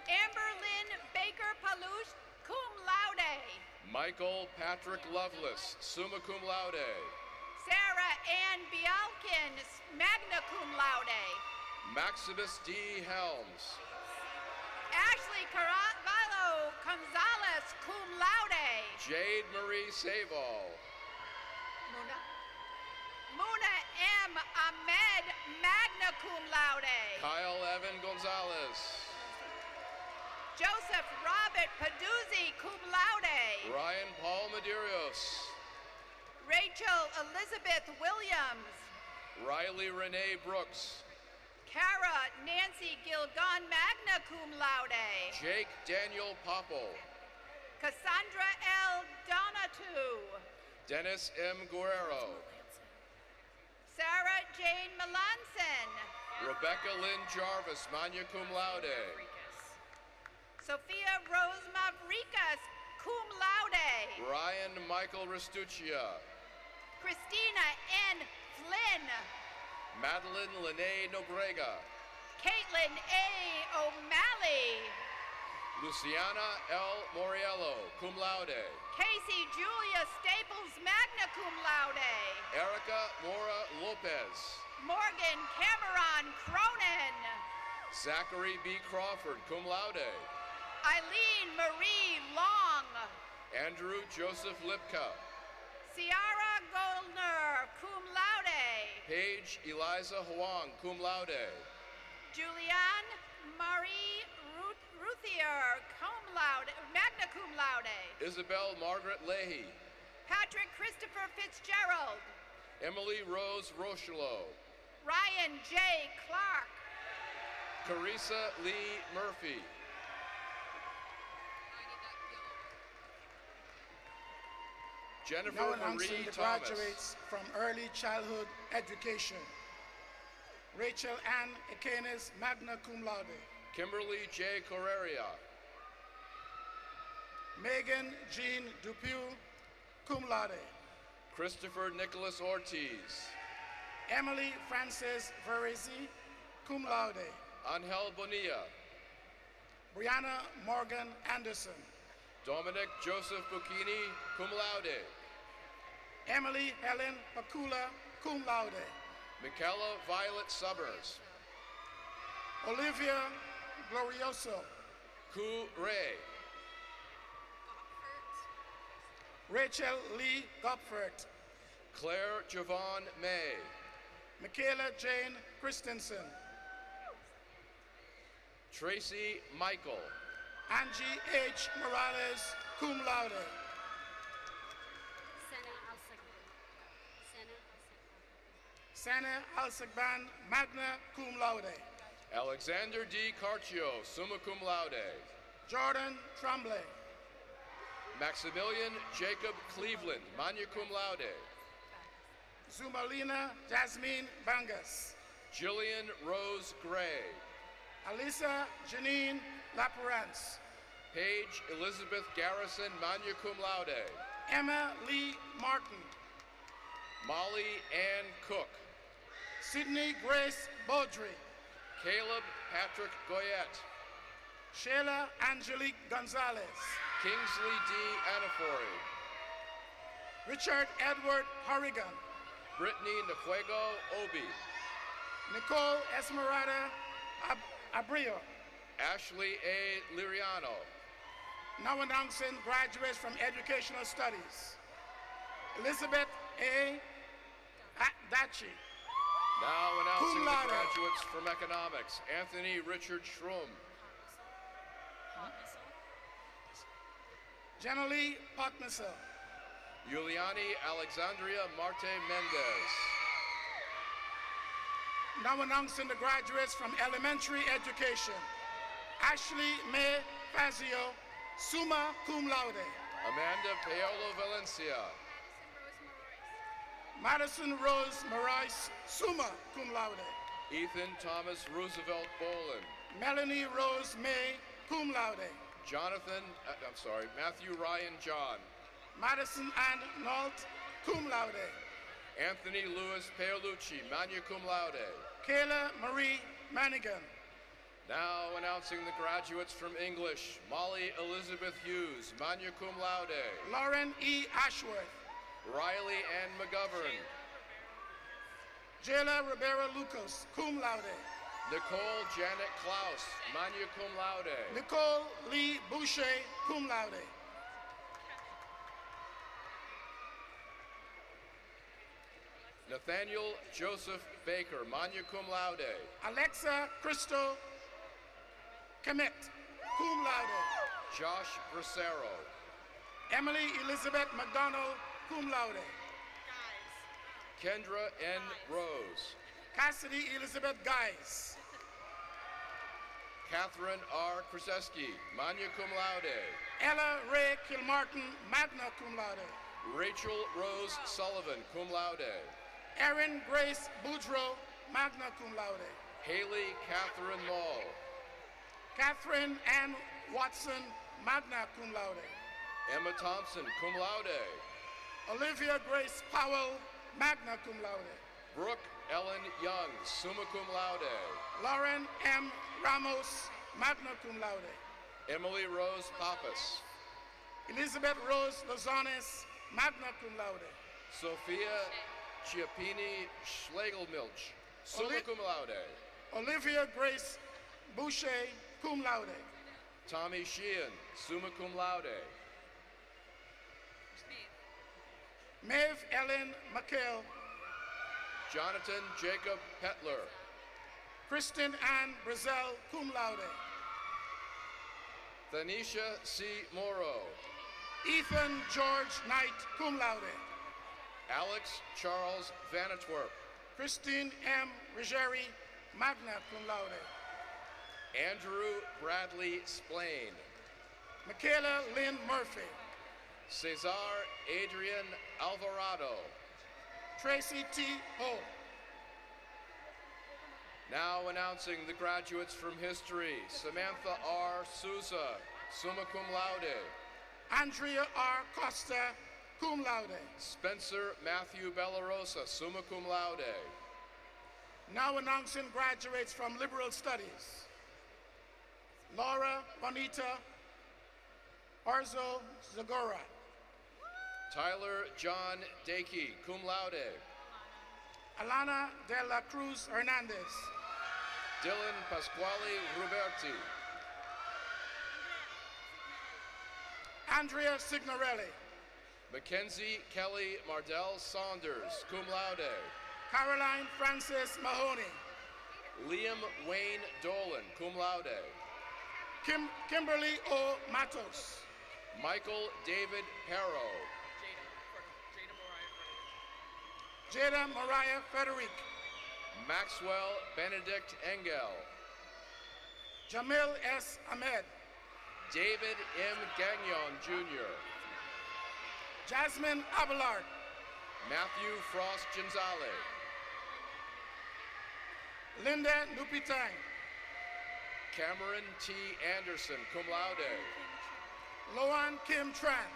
Amber Lynn Baker Palouche, cum laude. Michael Patrick Lovelace, summa cum laude. Sarah Ann Bialkin, magna cum laude. Maximus D. Helms. Ashley Carvalho Gonzalez, cum laude. Jade Marie Saval. Muna M. Ahmed, magna cum laude. Kyle Evan Gonzalez. Joseph Robert Paduzzi, cum laude. Ryan Paul Medeiros. Rachel Elizabeth Williams. Riley Renee Brooks. Kara Nancy Gilgon, magna cum laude. Jake Daniel Popple. Cassandra L. Donatu. Dennis M. Guerrero. Sarah Jane Melanson. Rebecca Lynn Jarvis, magna cum laude. Sophia Rose Mavricas, cum laude. Ryan Michael Restuccia. Christina N. Flynn. Madeline Lene Nobrega. Caitlin A. O'Malley. Luciana L. Moriello, cum laude. Casey Julia Staples, magna cum laude. Erica Mora Lopez. Morgan Cameron Cronin. Zachary B. Crawford, cum laude. Eileen Marie Long. Andrew Joseph Lipka. Ciara Goldner, cum laude. Paige Eliza Huang, cum laude. Julianne Marie Ruthier, cum laude, magna cum laude. Isabel Margaret Leahy. Patrick Christopher Fitzgerald. Emily Rose Rochelot. Ryan J. Clark. Carissa Lee Murphy. Jennifer Now announcing Marie the Thomas. graduates from early childhood education. Rachel Ann Ekenes, magna cum laude. Kimberly J. Correria. Megan Jean Dupuy, cum laude. Christopher Nicholas Ortiz. Emily Frances Verezi, cum laude. Angel Bonilla. Brianna Morgan Anderson. Dominic Joseph Bucchini, cum laude. Emily Helen Pacula, cum laude. Michaela Violet Summers. Olivia Glorioso. Ku Ray. Rachel Lee Gopfert. Claire Javon May. Michaela Jane Christensen. Tracy Michael. Angie H. Morales, cum laude. Sana Al-Sagban, magna cum laude. Alexander D. Carcio, summa cum laude. Jordan Tremblay. Maximilian Jacob Cleveland, magna cum laude. Zumalina Jasmine Bangas. Jillian Rose Gray. Alisa Janine Laperance. Paige Elizabeth Garrison, magna cum laude. Emma Lee Martin. Molly Ann Cook. Sydney Grace Baudry. Caleb Patrick Goyette. Sheila Angelique Gonzalez. Kingsley D. Anafori. Richard Edward Horrigan. Brittany Nefuego Obi. Nicole Esmeralda Abrio. Ashley A. Liriano. Now announcing graduates from Educational Studies. Elizabeth A. Dachi. Now announcing Cum the laude. graduates from Economics. Anthony Richard Schrum. Jenalee Potmissel. Giuliani Alexandria Marte Mendez. Now announcing the graduates from Elementary Education. Ashley May Fazio, summa cum laude. Amanda Paolo Valencia. Madison Rose Morais, summa cum laude. Ethan Thomas Roosevelt Bolin. Melanie Rose May, cum laude. Matthew Ryan John. Madison Ann Nault, cum laude. Anthony Louis Paolucci, magna cum laude. Kayla Marie Manigan. Now announcing the graduates from English. Molly Elizabeth Hughes, magna cum laude. Lauren E. Ashworth. Riley Ann McGovern. Jayla Rivera Lucas, cum laude. Nicole Janet Klaus, magna cum laude. Nicole Lee Boucher, cum laude. Nathaniel Joseph Baker, magna cum laude. Alexa Crystal Kemet, cum laude. Josh Bracero. Emily Elizabeth McDonald, cum laude. Kendra N. Rose. Cassidy Elizabeth Guys. Catherine R. Krzeski, magna cum laude. Ella Ray Kilmartin, magna cum laude. Rachel Rose Sullivan, cum laude. Erin Grace Boudreau, magna cum laude. Haley Catherine Mall. Catherine Ann Watson, magna cum laude. Emma Thompson, cum laude. Olivia Grace Powell, magna cum laude. Brooke Ellen Young, summa cum laude. Lauren M. Ramos, magna cum laude. Emily Rose Pappas. Elizabeth Rose Lozanes, magna cum laude. Sophia Chiappini Schlegelmilch, summa cum laude. Olivia Grace Boucher, cum laude. Tommy Sheehan, summa cum laude. Maeve Ellen McHale. Jonathan Jacob Petler. Kristen Ann Brazel, cum laude. Thanisha C. Morrow. Ethan George Knight, cum laude. Alex Charles Vanatwerp. Christine M. Ruggieri, magna cum laude. Andrew Bradley Splain. Michaela Lynn Murphy. Cesar Adrian Alvarado. Tracy T. Ho. Now announcing the graduates from history. Samantha R. Souza, summa cum laude. Andrea R. Costa, cum laude. Spencer Matthew Bellarosa, summa cum laude. Now announcing graduates from liberal studies. Laura Bonita Arzo Zagora. Tyler John Dakey, cum laude. Alana de la Cruz Hernandez. Dylan Pasquale Ruberti. Andrea Signorelli. Mackenzie Kelly Mardell Saunders, cum laude. Caroline Frances Mahoney. Liam Wayne Dolan, cum laude. Kimberly O. Matos. Michael David Perro. Jada Mariah Frederick. Maxwell Benedict Engel. Jamil S. Ahmed. David M. Gagnon Jr. Jasmine Abelard. Matthew Frost Gonzalez. Linda Nupitang. Cameron T. Anderson, cum laude. Loan Kim Tran.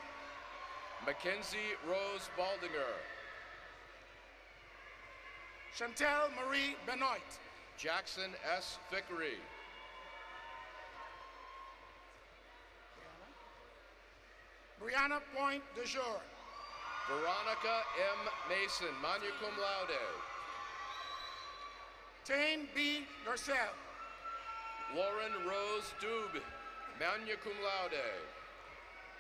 Mackenzie Rose Baldinger. Chantel Marie Benoit. Jackson S. Vickery. Brianna Point de Jour. Veronica M. Mason, magna cum laude. Tane B. Garcelle. Lauren Rose Dube, magna cum laude.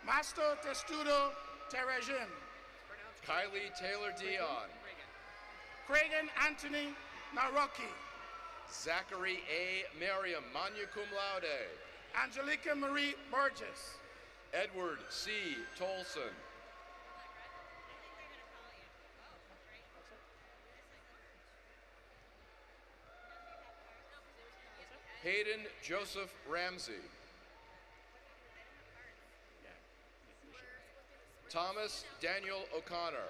Masto Testudo Terragin. Kylie Taylor Dion. Cragen Anthony Narocki. Zachary A. Merriam, magna cum laude. Angelica Marie Burgess. Edward C. Tolson. Hayden Joseph Ramsey. Thomas Daniel O'Connor.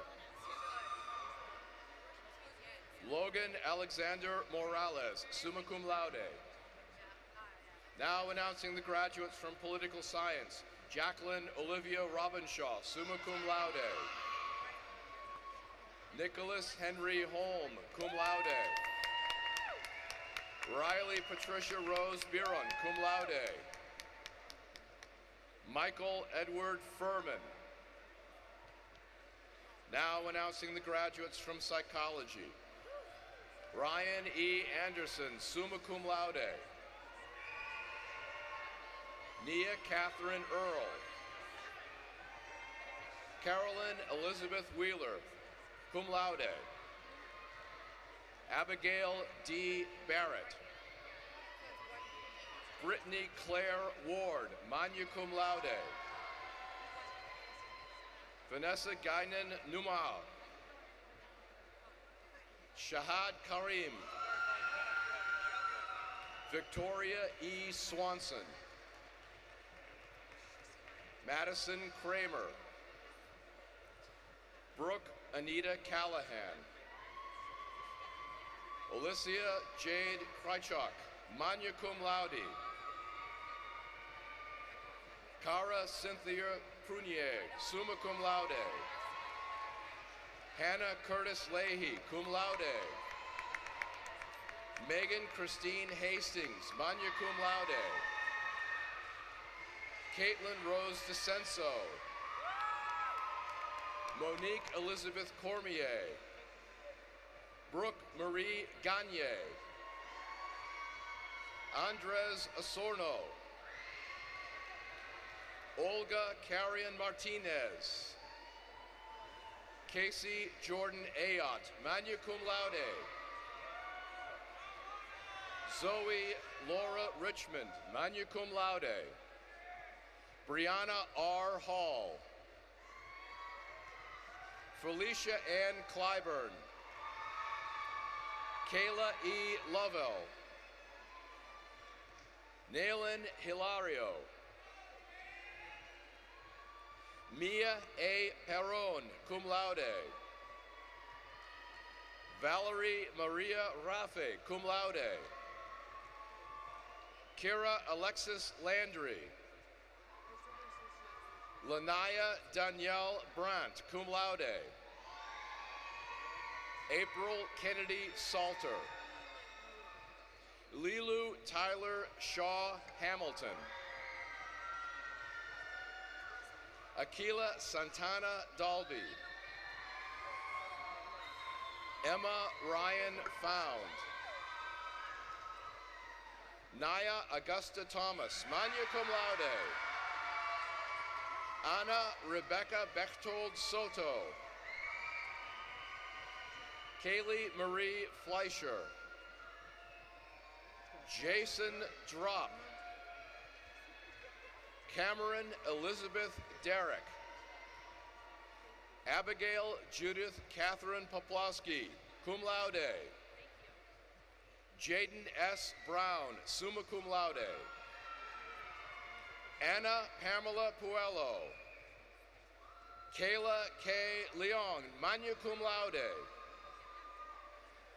Logan Alexander Morales, summa cum laude. Now announcing the graduates from Political Science. Jacqueline Olivia Robinshaw, summa cum laude. Nicholas Henry Holm, cum laude. Riley Patricia Rose Biron, cum laude. Michael Edward Furman. Now announcing the graduates from Psychology. Ryan E. Anderson, summa cum laude. Nia Catherine Earl. Carolyn Elizabeth Wheeler, cum laude. Abigail D. Barrett. Brittany Claire Ward, magna cum laude. Vanessa Guinan Numau. Shahad Karim. Victoria E. Swanson. Madison Kramer. Brooke Anita Callahan. Alicia Jade Krychuk, magna cum laude. Cara Cynthia Prunier, summa cum laude. Hannah Curtis Leahy, cum laude. Megan Christine Hastings, magna cum laude. Caitlin Rose DeCenso. Monique Elizabeth Cormier. Brooke Marie Gagne. Andres Asorno. Olga Carrion Martinez. Casey Jordan Ayotte, magna cum laude. Zoe Laura Richmond, magna cum laude. Brianna R. Hall. Felicia Ann Clyburn. Kayla E. Lovell. Naylan Hilario. Mia A. Perron, cum laude. Valerie Maria Rafe, cum laude. Kira Alexis Landry. Lanaya Danielle Brandt, cum laude. April Kennedy Salter. Lilu Tyler Shaw Hamilton. Aquila Santana Dalby. Emma Ryan Found. Naya Augusta Thomas, magna cum laude. Anna Rebecca Bechtold Soto. Kaylee Marie Fleischer. Jason Drop. Cameron Elizabeth Derrick. Abigail Judith Catherine Poplowski, cum laude. Jaden S. Brown, summa cum laude. Anna Pamela Puello. Kayla K. Leong, magna cum laude.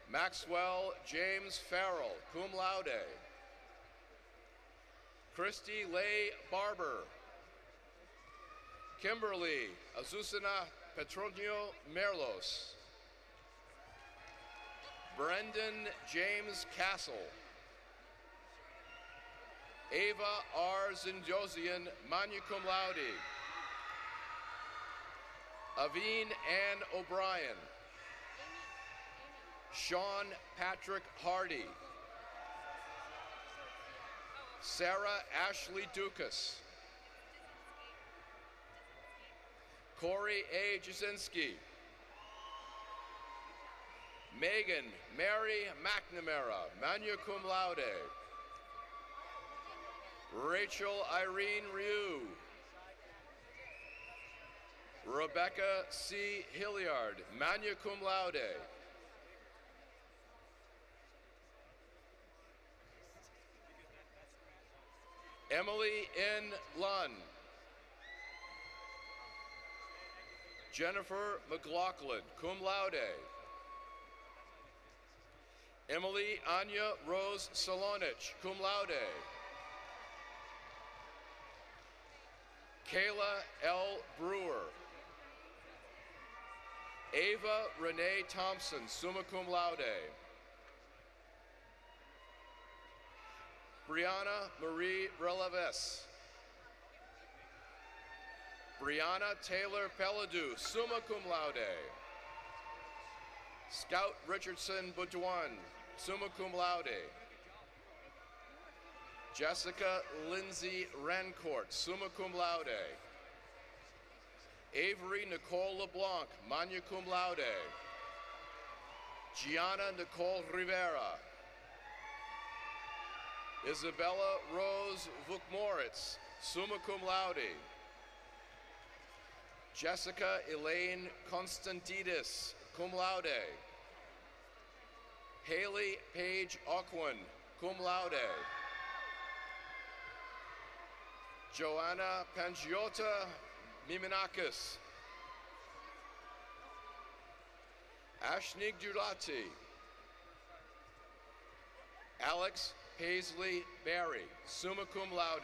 Maxwell James Farrell, cum laude. Christy Leigh Barber. Kimberly Azucena Petronio Merlos. Brendan James Castle. Ava R. Zindosian, magna cum laude. Aveen Ann O'Brien. Sean Patrick Hardy. Sarah Ashley Dukas. Corey A. Jasinski. Megan Mary McNamara, magna cum laude. Rachel Irene Ryu. Rebecca C. Hilliard, magna cum laude. Emily N. Lunn. Jennifer McLaughlin, cum laude. Emily Anya Rose Solonich, cum laude. Kayla L. Brewer. Ava Renee Thompson, summa cum laude. Brianna Marie Releves. Brianna Taylor Pelladou, summa cum laude. Scout Richardson Boudouin, summa cum laude. Jessica Lindsay Rancourt, summa cum laude. Avery Nicole LeBlanc, magna cum laude. Gianna Nicole Rivera. Isabella Rose Vukmoritz, summa cum laude. Jessica Elaine Constantidis, cum laude. Haley Paige Ockwin, cum laude. Joanna Pangiota Miminakis. Ashnig Dulati. Alex Paisley Barry, summa cum laude.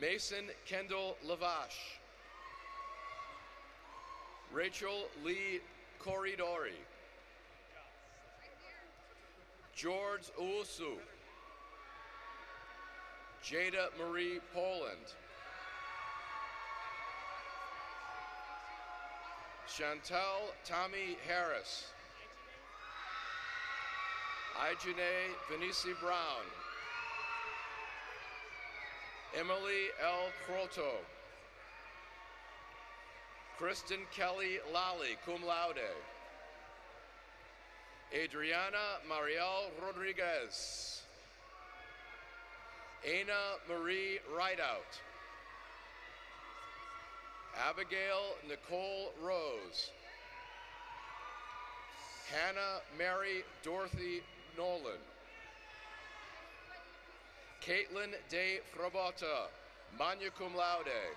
Mason Kendall Lavash. Rachel Lee Corridori. George Usu. Jada Marie Poland. Chantal Tommy Harris. Ijane Venice Brown. Emily L. Croto. Kristen Kelly Lally, cum laude. Adriana Mariel Rodriguez. Ana Marie Rideout. Abigail Nicole Rose. Hannah Mary Dorothy Nolan. Caitlin De Frabota, magna cum laude.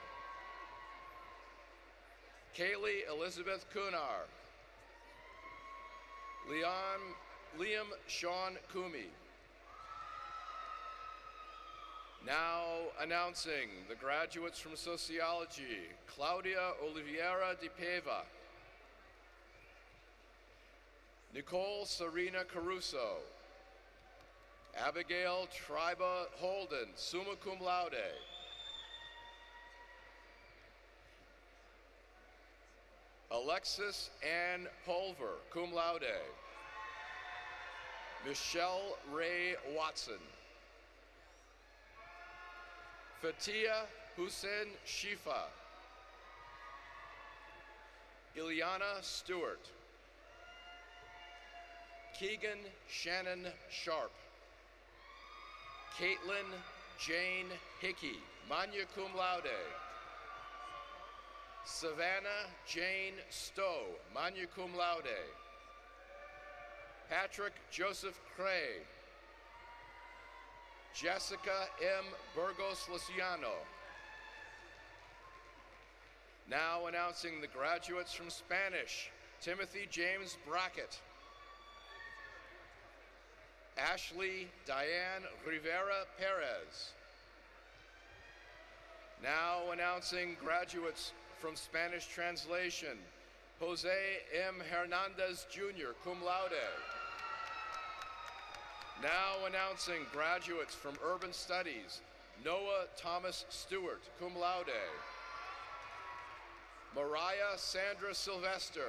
Kaylee Elizabeth Kunar. Liam Sean Kumi. Now announcing the graduates from sociology, Claudia Oliveira de Peva. Nicole Serena Caruso. Abigail Triba Holden, summa cum laude. Alexis Ann Pulver, cum laude. Michelle Ray Watson. Fatia Hussein Shifa. Ilyana Stewart. Keegan Shannon Sharp. Caitlin Jane Hickey, magna cum laude. Savannah Jane Stowe, magna cum laude. Patrick Joseph Cray. Jessica M. Burgos Luciano. Now announcing the graduates from Spanish, Timothy James Brackett. Ashley Diane Rivera Perez. Now announcing graduates from Spanish translation, Jose M. Hernandez Jr., cum laude. Now announcing graduates from urban studies, Noah Thomas Stewart, cum laude. Mariah Sandra Sylvester.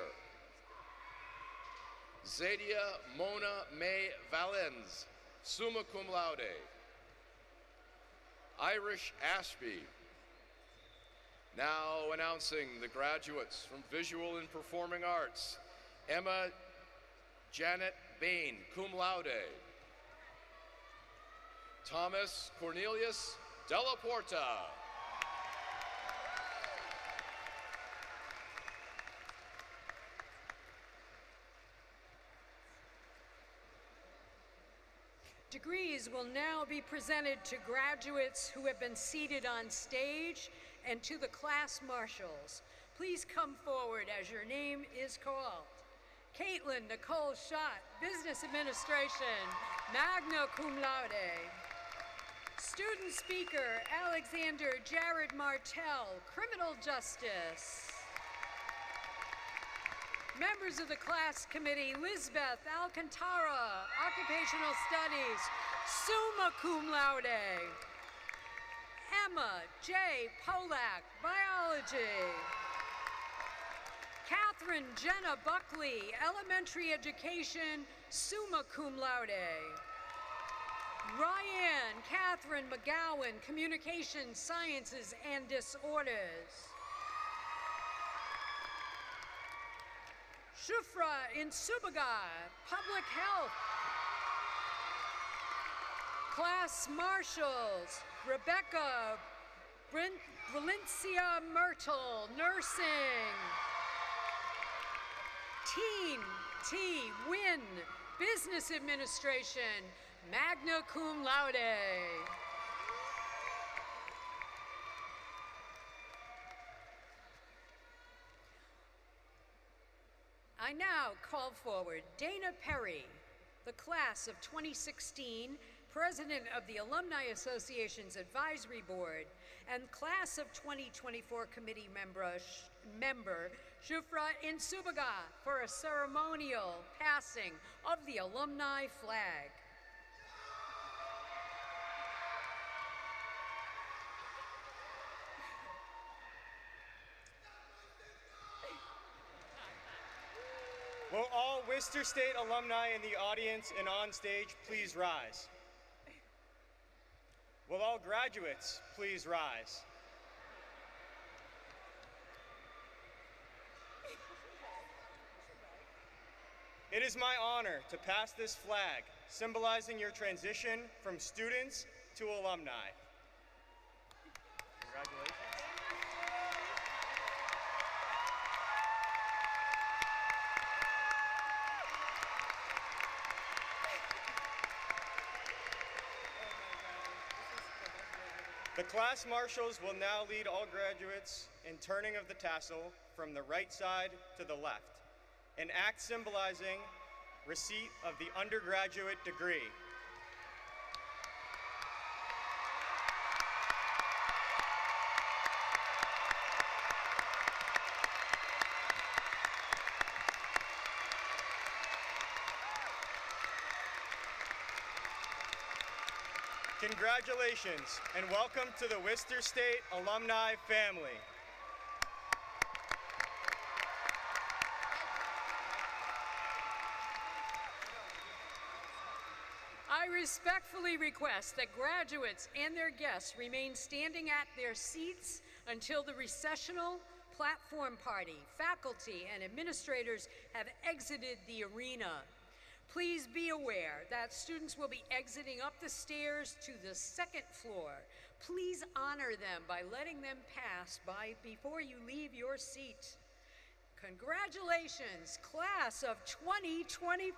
Zadia Mona May Valens, summa cum laude. Irish Ashby. Now announcing the graduates from Visual and Performing Arts, Emma Janet Bain, cum laude. Thomas Cornelius Della Porta. Degrees will now be presented to graduates who have been seated on stage and to the class marshals. Please come forward as your name is called. Caitlin Nicole Schott, Business Administration, magna cum laude. Student speaker, Alexander Jared Martell, Criminal Justice. Members of the class committee, Lisbeth Alcantara, Occupational Studies, summa cum laude. Emma J. Polak, Biology. Catherine Jenna Buckley, Elementary Education, summa cum laude. Ryan Catherine McGowan, Communication Sciences and Disorders. Shufra Insubaga, Public Health. Class Marshals, Rebecca Valencia Myrtle, Nursing. Team T. Wynn, Business Administration, magna cum laude. I now call forward Dana Perry, the class of 2016, President of the Alumni Association's Advisory Board, and class of 2024 committee member Shufra Insubaga, for a ceremonial passing of the alumni flag. Will all Worcester State alumni in the audience and on stage please rise? Will all graduates please rise? It is my honor to pass this flag, symbolizing your transition from students to alumni. Congratulations. The class marshals will now lead all graduates in turning of the tassel from the right side to the left, an act symbolizing receipt of the undergraduate degree. Congratulations and welcome to the Worcester State alumni family. I respectfully request that graduates and their guests remain standing at their seats until the recessional platform party, faculty, and administrators have exited the arena. Please be aware that students will be exiting up the stairs to the second floor. Please honor them by letting them pass by before you leave your seat. Congratulations, class of 2024.